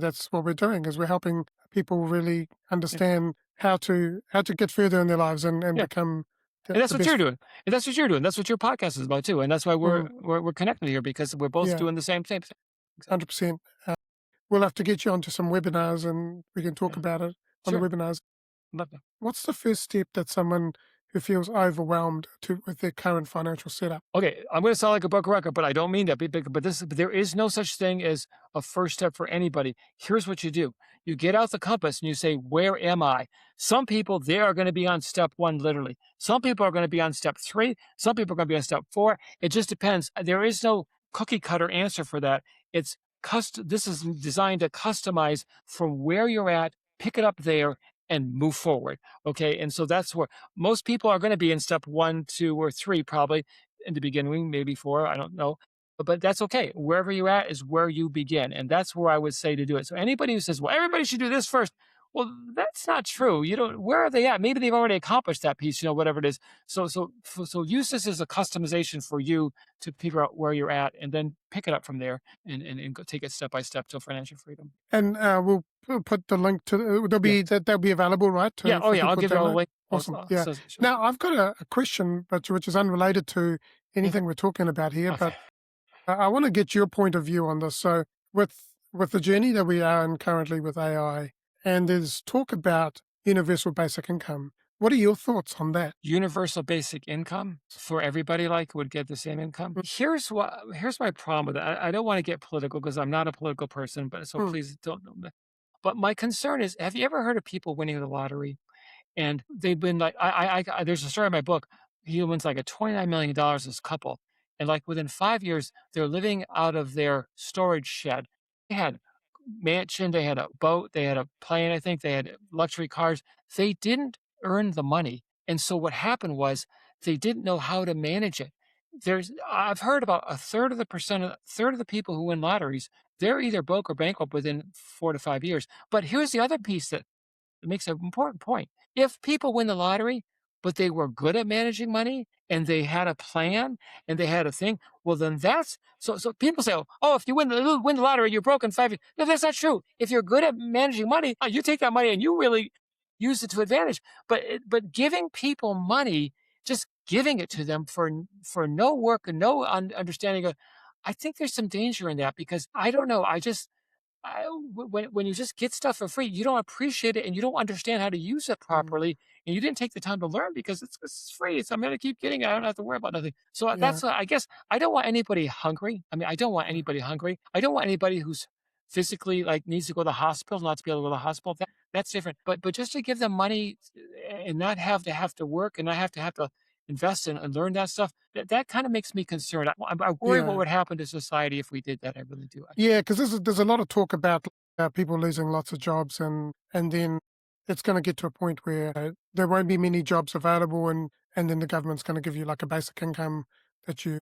that's what we're doing is we're helping people really Yeah, understand how to get further in their lives and yeah. become And that's the what you're best. doing. And that's what you're doing. That's what your podcast is about too. And that's why Mm, we're connected here because we're both yeah, doing the same thing. Exactly. 100%. We'll have to get you onto some webinars and we can talk Yeah. about it on the Sure. webinars. Love that. What's the first step that someone who feels overwhelmed with their current financial setup? Okay, I'm going to sound like a broken record, but I don't mean that. But there is no such thing as a first step for anybody. Here's what you do: you get out the compass and you say, "Where am I?" Some people they are going to be on step one, literally. Some people are going to be on step three. Some people are going to be on step four. It just depends. There is no cookie cutter answer for that. It's This is designed to customize from where you're at, pick it up there, and move forward. Okay, and so that's where most people are going to be in step one, two, or three, probably in the beginning, maybe four. I don't know. But that's okay. Wherever you're at is where you begin. And that's where I would say to do it. So anybody who says, well, everybody should do this first. Well, that's not true. You don't, where are they at? Maybe they've already accomplished that piece, whatever it is. So use this as a customization for you to figure out where you're at and then pick it up from there and go take it step by step to financial freedom. And we'll put the link to Yeah. that'll be available, right, Yeah. to Oh, for yeah. I'll people to give you all a download. link. Awesome, yeah. Sure. Now I've got a question, but which is unrelated to Mhm. anything we're talking about here. Okay. But I want to get your point of view on this. So with the journey that we are in currently with AI, and there's talk about universal basic income. What are your thoughts on that? Universal basic income for everybody like would get the same income. Mm, Here's my problem with it. I don't want to get political because I'm not a political person, but so mm, please don't. But my concern is, have you ever heard of people winning the lottery? And they've been like, there's a story in my book. He wins like a $29 million, this couple. And like within 5 years, they're living out of their storage shed. They had mansion, they had a boat, they had a plane, I think they had luxury cars. They didn't earn the money. And so what happened was they didn't know how to manage it. I've heard about a third of the people who win lotteries, they're either broke or bankrupt within 4 to 5 years. But here's the other piece that it makes an important point. If people win the lottery, but they were good at managing money and they had a plan and they had a thing, well, then that's so people say, oh, if you win the lottery, you're broke in 5 years. No, that's not true. If you're good at managing money, you take that money and you really use it to advantage. But giving people money, just giving it to them for no work and no understanding of, I think there's some danger in that because I don't know. when you just get stuff for free, you don't appreciate it and you don't understand how to use it Mm, properly, and you didn't take the time to learn because it's free. I'm going to keep getting it. I don't have to worry about nothing. So yeah, that's I guess I don't want anybody hungry. I mean, I don't want yeah, anybody hungry. I don't want anybody who's physically like needs to go to the hospital not to be able to go to the hospital. That's different. But just to give them money and not have to work and not have to invest in and learn that stuff, that kind of makes me concerned. I worry what yeah. would happen to society if we did that. I really do. Yeah, because there's a lot of talk about people losing lots of jobs, and then it's going to get to a point where there won't be many jobs available, and then the government's going to give you like a basic income that you.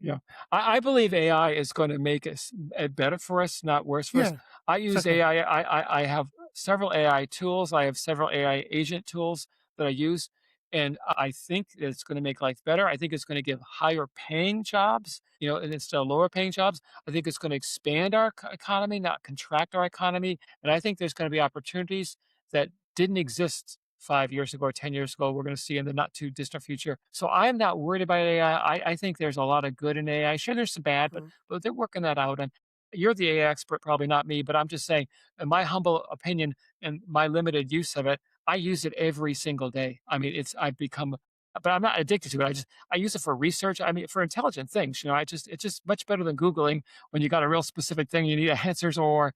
Yeah. I believe AI is going to make it better for us, not worse for us. Yeah, I use exactly. AI. I have several AI tools. I have several AI agent tools that I use. And I think it's going to make life better. I think it's going to give higher paying jobs, and instead of lower paying jobs. I think it's going to expand our economy, not contract our economy. And I think there's going to be opportunities that didn't exist 5 years ago or 10 years ago, we're going to see in the not too distant future. So I'm not worried about AI. I think there's a lot of good in AI. Sure, there's some bad, but Mhm. but they're working that out. And you're the AI expert, probably not me, but I'm just saying, in my humble opinion and my limited use of it, I use it every single day. I mean, I've become, but I'm not addicted to it. I use it for research. I mean, for intelligent things. It's just much better than Googling when you got a real specific thing you need answers or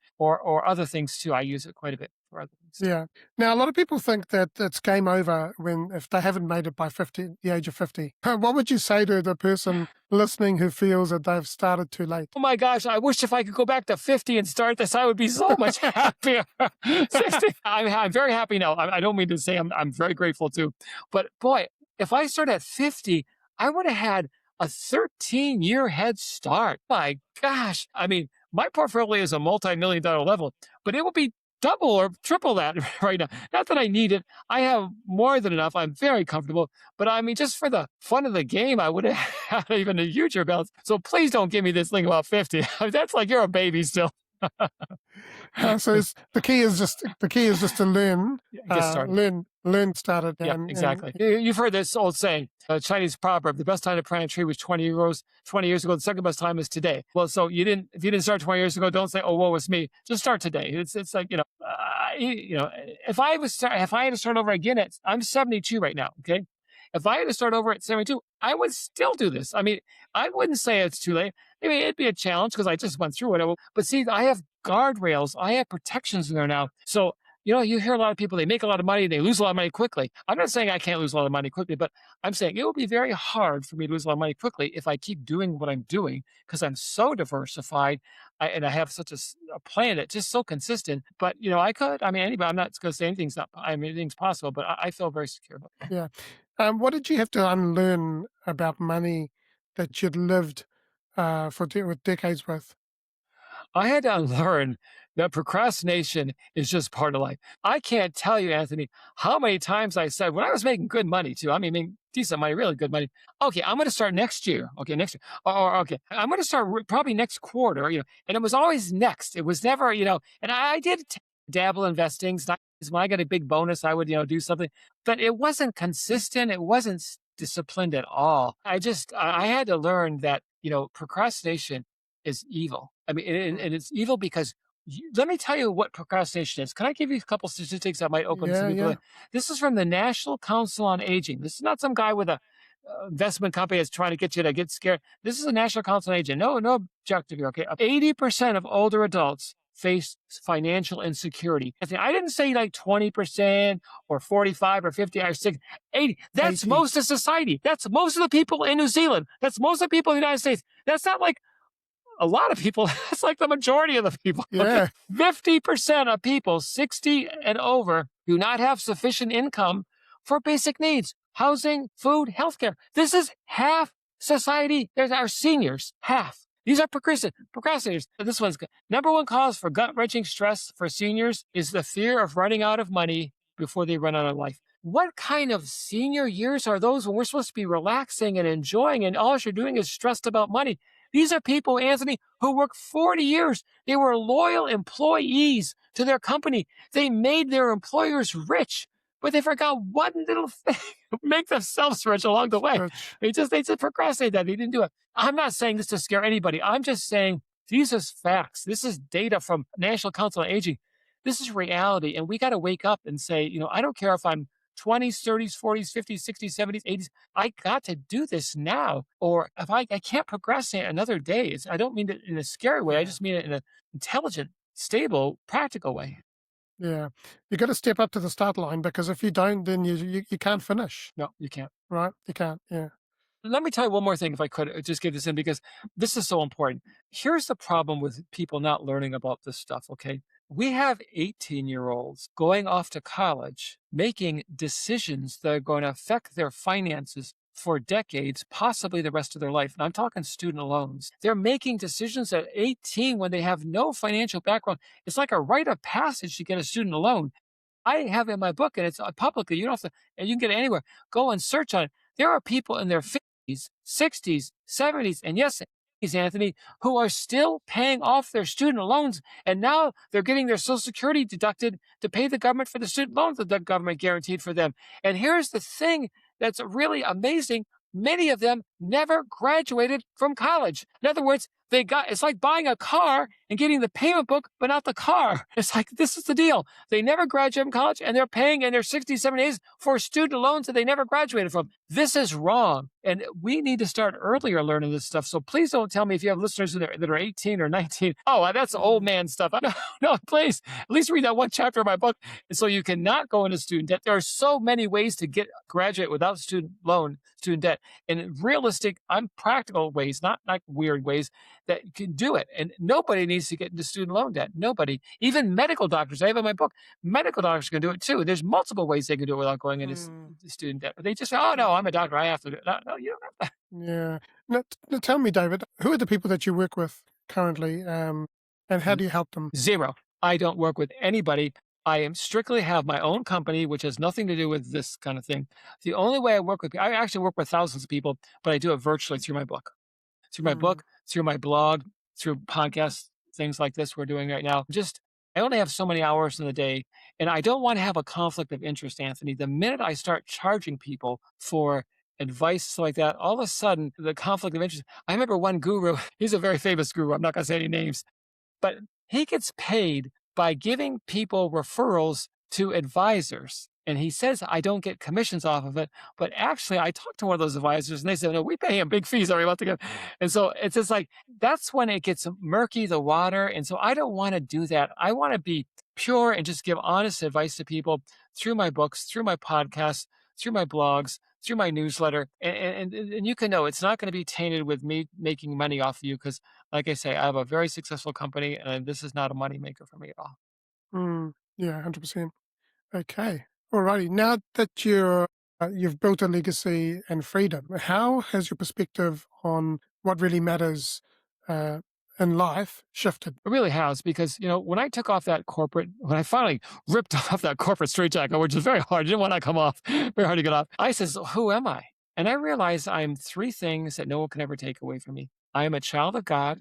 other things too. I use it quite a bit for other things too. Yeah. Now, a lot of people think that it's game over when if they haven't made it by 50, the age of 50. What would you say to the person listening who feels that they've started too late? Oh my gosh, I wish if I could go back to 50 and start this, I would be so much happier. 60, I'm very happy now. I don't mean to say I'm very grateful too. But boy, if I start at 50, I would have had a 13-year head start. My gosh. I mean, my portfolio is a multi-million dollar level, but it will be double or triple that right now. Not that I need it. I have more than enough. I'm very comfortable. But I mean, just for the fun of the game, I would have had even a huger balance. So please don't give me this thing about 50. That's like you're a baby still. So the key is just to learn, Get started. learn started, Yeah, and exactly. You've heard this old saying, a Chinese proverb: "The best time to plant a tree was 20 years ago. The second best time is today." Well, so if you didn't start 20 years ago, don't say, "Oh, woe is me." Just start today. It's like if I had to start over again I'm 72 right now. Okay, if I had to start over at 72, I would still do this. I mean, I wouldn't say it's too late. I mean, it'd be a challenge because I just went through it. But see, I have guardrails. I have protections in there now. So you hear a lot of people, they make a lot of money, they lose a lot of money quickly. I'm not saying I can't lose a lot of money quickly, but I'm saying it will be very hard for me to lose a lot of money quickly if I keep doing what I'm doing because I'm so diversified and I have such a plan that's just so consistent. But, I mean, anybody, I'm not going to say anything's not, I mean, anything's possible, but I feel very secure about it. yeah. What did you have to unlearn about money that you'd lived with decades with? I had to unlearn that procrastination is just part of life. I can't tell you, Anthony, how many times I said when I was making good money too. I mean, making decent money, really good money. Okay, I'm going to start next year. Okay, next year. Or okay, I'm going to start probably next quarter. And it was always next. It was never, And I did dabble in investing. When I got a big bonus, I would, do something, but it wasn't consistent. It wasn't disciplined at all. I had to learn that, procrastination is evil. I mean, and, Mm. and it's evil because let me tell you what procrastination is. Can I give you a couple statistics that might open some Yeah, people? yeah. This is from the National Council on Aging. This is not some guy with a investment company that's trying to get you to get scared. This is a National Council on Aging. No, no objective here. Okay, 80% of older adults face financial insecurity. I didn't say like 20% or 45 or 50 or 60, 80. That's 80. most of society. That's most of the people in New Zealand. That's most of the people in the United States. That's not like a lot of people. That's like the majority of the people. Okay. Yeah. 50% of people 60 and over do not have sufficient income for basic needs, housing, food, healthcare. This is half society. There's our seniors, half. These are procrastinators. This one's good. Number one cause for gut wrenching stress for seniors is the fear of running out of money before they run out of life. What kind of senior years are those when we're supposed to be relaxing and enjoying and all you're doing is stressed about money? These are people, Anthony, who worked 40 years. They were loyal employees to their company. They made their employers rich, but they forgot one little thing, make themselves rich along the way. Rich. They just procrastinated that. They didn't do it. I'm not saying this to scare anybody. I'm just saying These are facts. This is data from National Council on Aging. This is reality. And we got to wake up and say, I don't care if I'm 20s, 30s, 40s, 50s, 60s, 70s, 80s. I got to do this now. Or if I can't procrastinate another day. I don't mean it in a scary way. I Yeah. just mean it in an intelligent, stable, practical way. Yeah. You got to step up to the start line because if you don't, then you can't finish, No, you can't. right? You can't. Yeah. Let me tell you one more thing, if I could just get this in, because this is so important. Here's the problem with people not learning about this stuff, okay? We have 18-year-olds going off to college, making decisions that are going to affect their finances for decades, possibly the rest of their life. And I'm talking student loans. They're making decisions at 18 when they have no financial background. It's like a rite of passage to get a student loan. I have in my book, and it's publicly. You don't have to, and you can get it anywhere. Go and search on it. There are people in their 50s, 60s, 70s, and yes, 80s, Anthony, who are still paying off their student loans, and now they're getting their Social Security deducted to pay the government for the student loans that the government guaranteed for them. And here's the thing that's really amazing. Many of them never graduated from college. In other words, it's like buying a car and getting the payment book, but not the car. It's like, this is the deal. They never graduated from college and they're paying in their 60s, 70s for student loans that they never graduated from. This is wrong. And we need to start earlier learning this stuff. So please don't tell me if you have listeners that are 18 or 19, oh, that's old Mm. man stuff. No, no, please, at least read that one chapter of my book. And so you cannot go into student debt. There are so many ways to graduate without student debt, and realistic, practical ways, not like weird ways that you can do it. And nobody needs to get into student loan debt. Nobody, even medical doctors. I have in my book, medical doctors can do it too. There's multiple ways they can do it without going into Mm. student debt. But they just say, "Oh no, I'm a doctor. I have to do it." No, no, you don't have to. Yeah. Now tell me, David, who are the people that you work with currently, and how do you help them? Zero. I don't work with anybody. I am strictly have my own company, which has nothing to do with this kind of thing. The only way I work with, I actually work with thousands of people, but I do it virtually through my Mm. book, through my blog, through podcasts, things like this we're doing right now. I only have so many hours in the day, and I don't want to have a conflict of interest, Anthony. The minute I start charging people for advice, stuff like that, all of a sudden the conflict of interest. I remember one guru, he's a very famous guru. I'm not going to say any names, but he gets paid by giving people referrals to advisors. And he says, I don't get commissions off of it. But actually, I talked to one of those advisors and they said, no, we pay him big fees every month to get. And so it's just like, that's when it gets murky, the water. And so I don't want to do that. I want to be pure and just give honest advice to people through my books, through my podcasts, through my blogs, through my newsletter. And you can know it's not going to be tainted with me making money off of you because like I say, I have a very successful company, and this is not a moneymaker for me at all. Mm. Yeah, 100%. Okay. Alrighty. Now that you've built a legacy and freedom, how has your perspective on what really matters uh, in life shifted? It really has because, when I took off when I finally ripped off that corporate straitjacket, which was very hard, didn't want to come off, very hard to get off. I says, who am I? And I realized I'm three things that no one can ever take away from me. I am a child of God.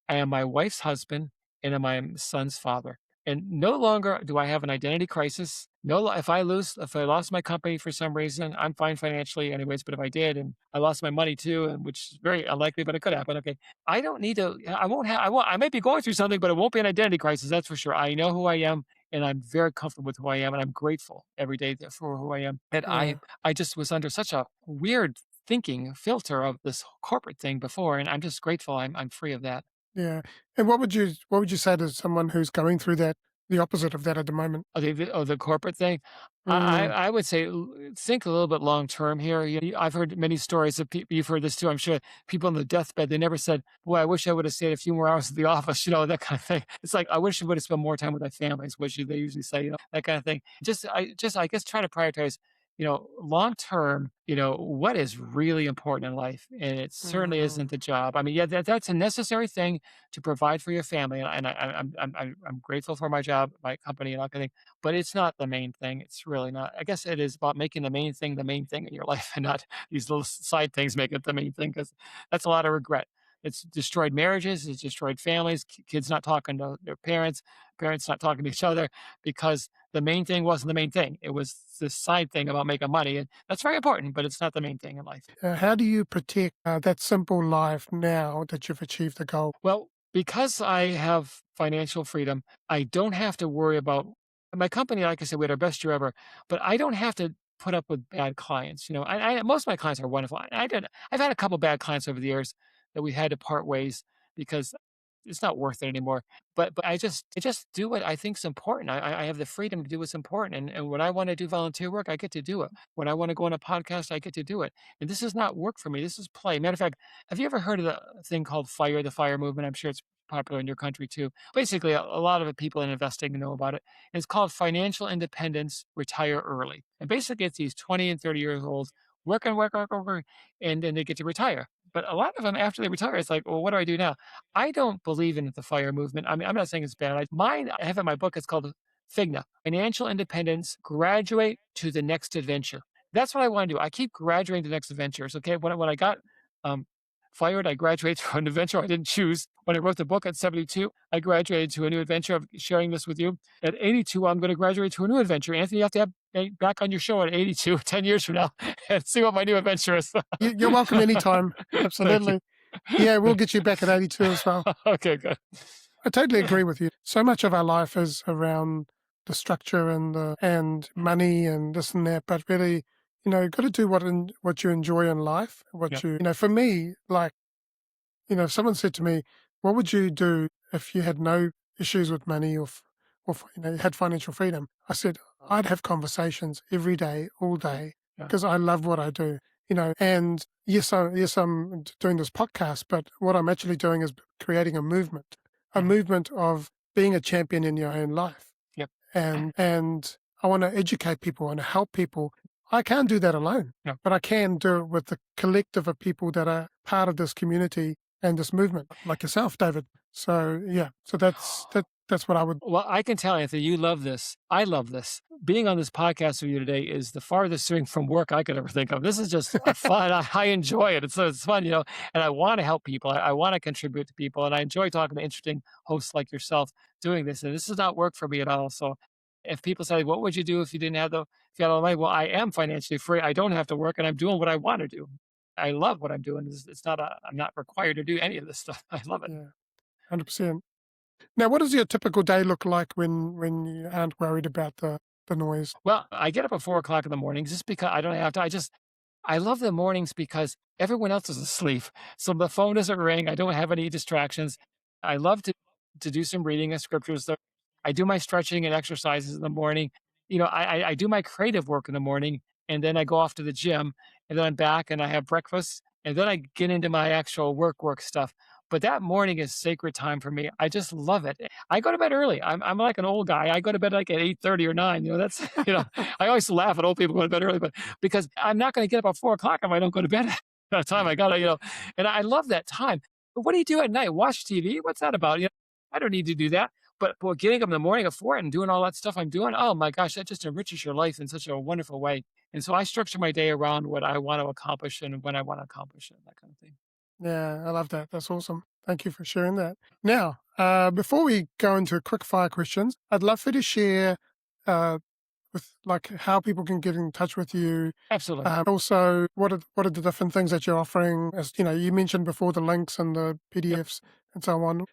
I am my wife's husband and I'm my son's father. And no longer do I have an identity crisis. No, if I lost my company for some reason, I'm fine financially anyways. But if I did, and I lost my money too, and which is very unlikely, but it could happen. Okay, I don't need to. I won't have. I might be going through something, but it won't be an identity crisis. That's for sure. I know who I am, and I'm very comfortable with who I am, and I'm grateful every day for who I am. And Yeah. I just was under such a weird thinking filter of this corporate thing before, and I'm just grateful. I'm free of that. Yeah. And what would you say to someone who's going through that, the opposite of that at the moment? The corporate thing? Mm. I would say think a little bit long term here. I've heard many stories of people. You've heard this too, I'm sure. People on the deathbed, they never said, "Boy, I wish I would have stayed a few more hours at the office." That kind of thing. It's like I wish I would have spent more time with my families. Which they usually say, that kind of thing. I guess try to prioritize. Long term. What is really important in life, and it certainly Mm. isn't the job. I mean, yeah, that's a necessary thing to provide for your family, and I'm grateful for my job, my company, and all kind of thing. But it's not the main thing. It's really not. I guess it is about making the main thing in your life, and not these little side things make it the main thing. Because that's a lot of regret. It's destroyed marriages. It's destroyed families. Kids not talking to their parents. Parents not talking to each other because the main thing wasn't the main thing. It was this side thing about making money, and that's very important. But it's not the main thing in life. How do you protect that simple life now that you've achieved the goal? Well, Because I have financial freedom, I don't have to worry about my company. Like I said, we had our best year ever, but I don't have to put up with bad clients. Most of my clients are wonderful. I've had a couple bad clients over the years that we had to part ways because it's not worth it anymore. But I just do what I think is important. I have the freedom to do what's important. And when I want to do volunteer work, I get to do it. When I want to go on a podcast, I get to do it. And this is not work for me. This is play. Matter of fact, have you ever heard of the thing called Fire the Fire movement? I'm sure it's popular in your country too. Basically, a lot of the people in investing know about it. It's called financial independence, retire early. And basically, it's these 20 and 30-year olds working, work, work, work, work, and then they get to retire. But a lot of them, after they retire, it's like, well, what do I do now? I don't believe in the fire movement. I mean, I'm not saying it's bad. I have in my book, it's called FIGNA, Financial Independence, Graduate to the Next Adventure. That's what I want to do. I keep graduating to the next adventures. Okay. When I got um, fired, I graduated to an adventure I didn't choose. When I wrote the book at 72, I graduated to a new adventure of sharing this with you. At 82, I'm going to graduate to a new adventure. Anthony, you have to have me back on your show at 82, 10 years from now, and see what my new adventure is. You're welcome anytime. Thank you. Absolutely. Yeah, we'll get you back at 82 as well. Okay, good. I totally agree with you. So much of our life is around the structure and money and this and that, but really, you've got to do what you enjoy in life. Yep. For me, like, if someone said to me, "What would you do if you had no issues with money you had financial freedom?" I said, "I'd have conversations every day, all day, Yeah. because I love what I do." And yes, I'm doing this podcast, but what I'm actually doing is creating a Mhm. movement of being a champion in your own life. Yep. And I want to educate people, I want to help people. I can't do that alone, Yep. but I can do it with the collective of people that are part of this community and this movement, like yourself, David. So yeah, so that's what I would. Well, I can tell, Anthony, you love this. I love this. Being on this podcast with you today is the farthest thing from work I could ever think of. This is just fun. I enjoy it. It's fun, and I want to help people. I want to contribute to people. And I enjoy talking to interesting hosts like yourself doing this. And this is not work for me at all. So if people say, what would you do if you didn't have if you had all the money? Well, I am financially free. I don't have to work and I'm doing what I want to do. I love what I'm doing. I'm not required to do any of this stuff. I love it. Yeah, 100%. Now, what does your typical day look like when you aren't worried about the noise? Well, I get up at 4 o'clock in the morning just because I don't have to. I love the mornings because everyone else is asleep. So the phone doesn't ring. I don't have any distractions. I love to do some reading of scriptures. So I do my stretching and exercises in the morning. I do my creative work in the morning and then I go off to the gym and then I'm back and I have breakfast and then I get into my actual work stuff. But that morning is sacred time for me. I just love it. I go to bed early. I'm like an old guy. I go to bed like at 8:30 or 9. That's I always laugh at old people going to bed early, but because I'm not going to get up at 4 o'clock if I don't go to bed at that time. I gotta, and I love that time. But what do you do at night? Watch TV? What's that about? I don't need to do that. But getting up in the morning at 4 and doing all that stuff I'm doing, oh my gosh, that just enriches your life in such a wonderful way. And so I structure my day around what I want to accomplish and when I want to accomplish it, that kind of thing. Yeah, I love that. That's awesome. Thank you for sharing that. Now, before we go into quick fire questions, I'd love for you to share uh, with like how people can get in touch with you. Absolutely. Also, what are the different things that you're offering? As you mentioned before, the links and the Yep. PDFs and so on.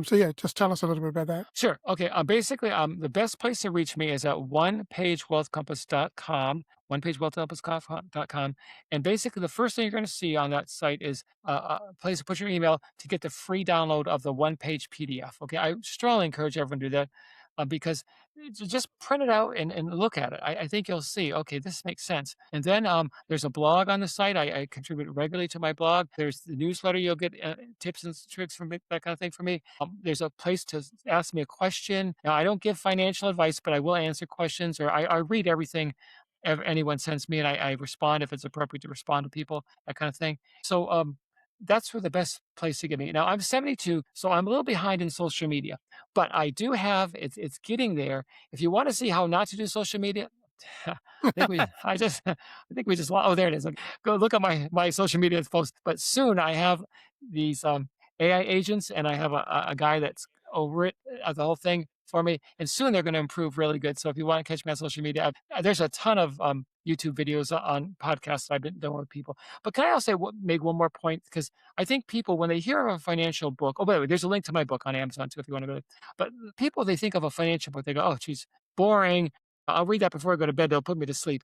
So yeah, just tell us a little bit about that. Sure. Okay. Basically, the best place to reach me is at onepagewealthcompass.com, onepagewealthcompass.com. And basically, the first thing you're going to see on that site is a place to put your email to get the free download of the one page PDF. Okay. I strongly encourage everyone to do that. Because just print it out and look at it. I think you'll see, okay, this makes sense. And then there's a blog on the site. I contribute regularly to my blog. There's the newsletter. You'll get tips and tricks from me, that kind of thing from me. There's a place to ask me a question. Now, I don't give financial advice, but I will answer questions or I read everything anyone sends me and I respond if it's appropriate to respond to people, that kind of thing. So that's where the best place to get me. Now I'm 72, so I'm a little behind in social media, but I do have it's getting there. If you want to see how not to do social media, I think we just oh there it is. Okay. Go look at my social media post. But soon I have these AI agents and I have a guy that's over it the whole thing for me, and soon they're going to improve really good. So if you want to catch me on social media, there's a ton of YouTube videos on podcasts that I've been doing with people. But can I also make one more point? Because I think people, when they hear of a financial book, oh, by the way, there's a link to my book on Amazon too, if you want to go. But people, they think of a financial book, they go, oh, geez, boring. I'll read that before I go to bed. They'll put me to sleep.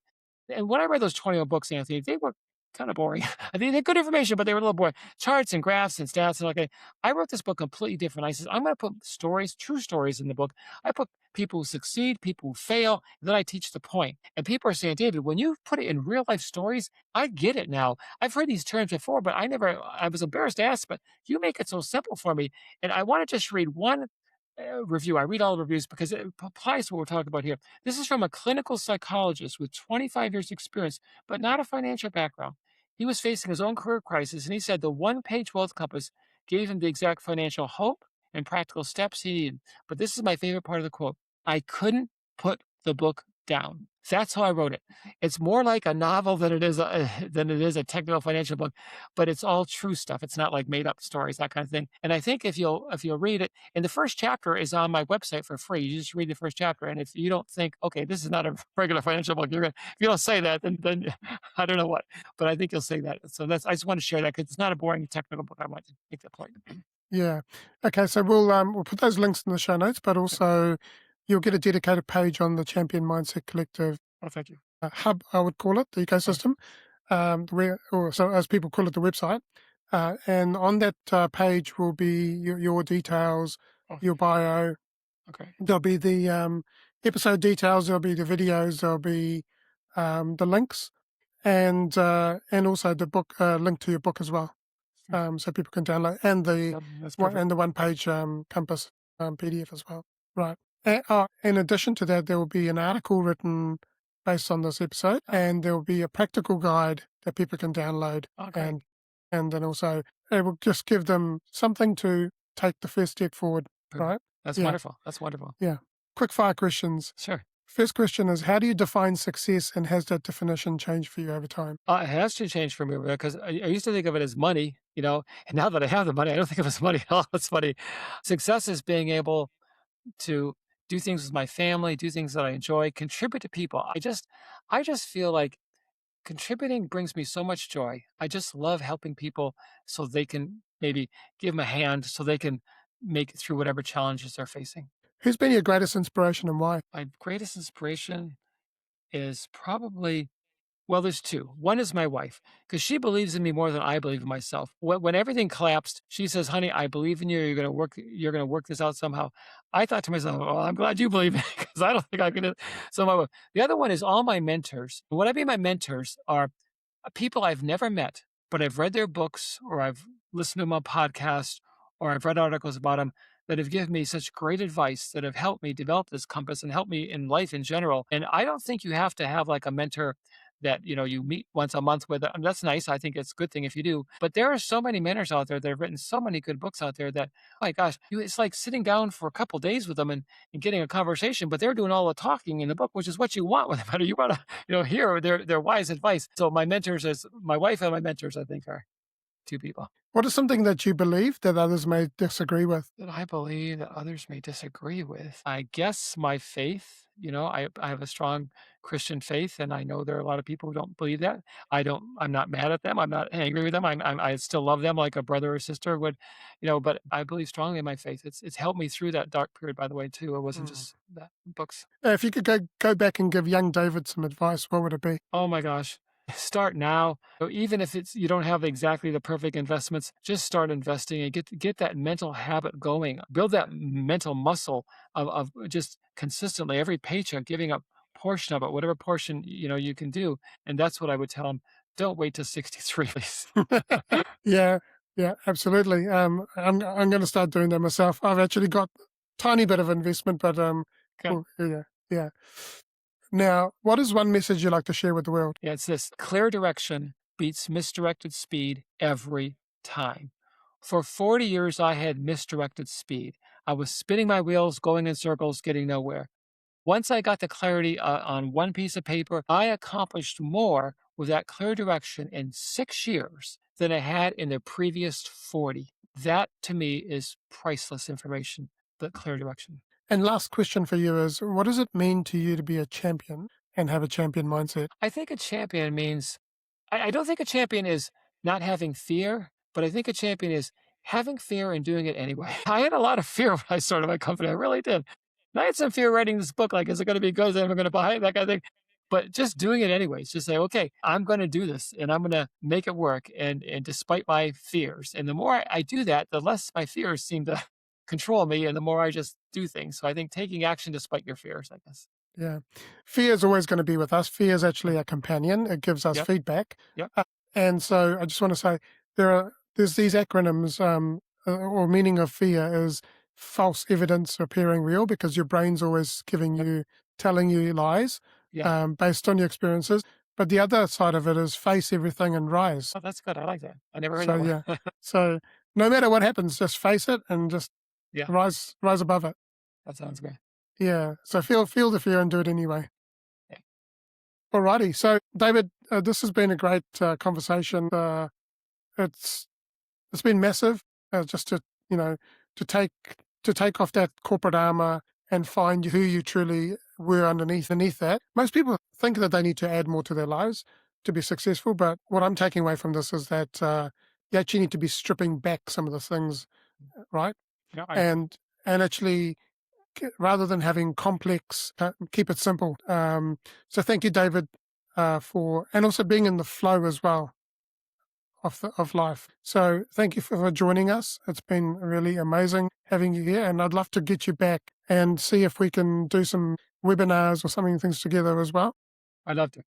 And when I read those 21 books, Anthony, they were kind of boring. I think they're good information, but they were a little boring. Charts and graphs and stats. And okay, I wrote this book completely different. I said, I'm going to put stories, true stories in the book. I put people who succeed, people who fail, and then I teach the point. And people are saying, David, when you put it in real life stories, I get it now. I've heard these terms before, but I was embarrassed to ask, but you make it so simple for me. And I want to just read one review. I read all the reviews because it applies to what we're talking about here. This is from a clinical psychologist with 25 years experience, but not a financial background. He was facing his own career crisis, and he said the one-page wealth compass gave him the exact financial hope and practical steps he needed. But this is my favorite part of the quote. I couldn't put the book down. That's how I wrote it. It's more like a novel than it is a technical financial book, but it's all true stuff. It's not like made up stories, that kind of thing. And I think if you'll read it, and the first chapter is on my website for free. You just read the first chapter, and if you don't think, okay, this is not a regular financial book, if you don't say that, then I don't know what. But I think you'll say that. So I just want to share that because it's not a boring technical book. I want to make that point. Yeah. Okay, so we'll put those links in the show notes, but also you'll get a dedicated page on the Champion Mindset Collective Oh, thank you. hub, I would call it, the Oh, ecosystem, where, or so as people call it, the website. And on that page will be your details, oh, your bio. okay. There'll be the episode details. There'll be the videos. There'll be the links, and also the book link to your book as well, so people can download, and Yep, that's perfect. the one page compass PDF as well. Right. In addition to that, there will be an article written based on this episode, Oh, and there will be a practical guide that people can download, oh, great. and then also it will just give them something to take the first step forward. Perfect. Right. That's Yeah. wonderful. That's wonderful. Yeah. Quick fire questions. Sure. First question is, how do you define success, and has that definition changed for you over time? It has to change for me because I used to think of it as money, and now that I have the money, I don't think of it as money at all. It's funny. Success is being able to do things with my family, do things that I enjoy, contribute to people. I just feel like contributing brings me so much joy. I just love helping people so they can maybe give them a hand so they can make it through whatever challenges they're facing. Who's been your greatest inspiration and why? My greatest inspiration is probably, well, there's two. One is my wife, because she believes in me more than I believe in myself. When everything collapsed, she says, "Honey, I believe in you. You're gonna work this out somehow." I thought to myself, "Well, I'm glad you believe in me because I don't think I could." So the other one is all my mentors. What I mean by mentors are people I've never met, but I've read their books or I've listened to them on podcasts or I've read articles about them that have given me such great advice that have helped me develop this compass and helped me in life in general. And I don't think you have to have like a mentor that you meet once a month with. That's nice. I think it's a good thing if you do. But there are so many mentors out there that have written so many good books out there that, oh my gosh, it's like sitting down for a couple days with them and getting a conversation, but they're doing all the talking in the book, which is what you want with them. You want to hear their wise advice. So my mentors is my wife and my mentors, I think, are two people What is something that you believe that others may disagree with? that I believe that others may disagree with. I guess my faith. I have a strong Christian faith, and I know there are a lot of people who don't believe that. I don't. I'm not mad at them. I'm not angry with them. I still love them like a brother or sister would, But I believe strongly in my faith. It's helped me through that dark period, by the way, too. It wasn't Mm. just that books. If you could go back and give young David some advice, what would it be? Oh my gosh. Start now. Even if you don't have exactly the perfect investments, just start investing and get that mental habit going. Build that mental muscle of just consistently every paycheck giving up portion of it, whatever portion you can do. And that's what I would tell them. Don't wait till 63, please. Yeah, yeah, absolutely. I'm going to start doing that myself. I've actually got tiny bit of investment, but Okay. oh, yeah, yeah. Now, what is one message you'd like to share with the world? Yeah, it's this clear direction beats misdirected speed every time. For 40 years, I had misdirected speed. I was spinning my wheels, going in circles, getting nowhere. Once I got the clarity on one piece of paper, I accomplished more with that clear direction in 6 years than I had in the previous 40. That to me is priceless information, the clear direction. And last question for you is, what does it mean to you to be a champion and have a champion mindset? I think a champion means I don't think a champion is not having fear, but I think a champion is having fear and doing it anyway. I had a lot of fear when I started my company. I really did. And I had some fear writing this book, like, is it going to be good? Am I going to buy it? That kind of thing. But just doing it anyways, just say, okay, I'm going to do this and I'm going to make it work. And despite my fears, and the more I do that, the less my fears seem to control me, and the more I just do things. So I think taking action despite your fears, I guess. Yeah. Fear is always going to be with us. Fear is Yep. actually a companion. It gives us Yep. feedback. Yep. And so I just want to say there's these acronyms, or meaning of fear is false evidence appearing real, because your brain's always Yep. telling you lies, Yeah. based on your experiences. But the other side of it is face everything and rise. Oh, that's good. I like that. I never heard So that one. yeah. So no matter what happens, just face it and just Yeah. rise above it. That sounds great. Yeah. So feel the fear and do it anyway. Yeah. Alrighty. So, David, this has been a great conversation. It's it's been massive. Just to you know to take off that corporate armor and find who you truly were underneath that. Most people think that they need to add more to their lives to be successful, but what I'm taking away from this is that you actually need to be stripping back some of the things, right? Yeah, I agree. And actually rather than having complex, keep it simple. So thank you, David, for and also being in the flow as well of life. So thank you for joining us. It's been really amazing having you here, and I'd love to get you back and see if we can do some webinars or something things together as well. I loved it.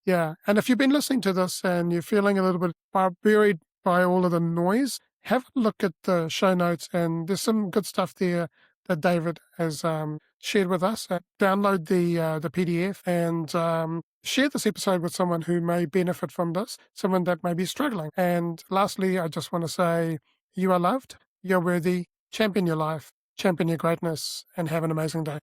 Yeah. And if you've been listening to this and you're feeling a little bit buried by all of the noise, have a look at the show notes, and there's some good stuff there that David has shared with us. Download the PDF and share this episode with someone who may benefit from this, someone that may be struggling. And lastly, I just want to say you are loved, you're worthy, champion your life, champion your greatness, and have an amazing day.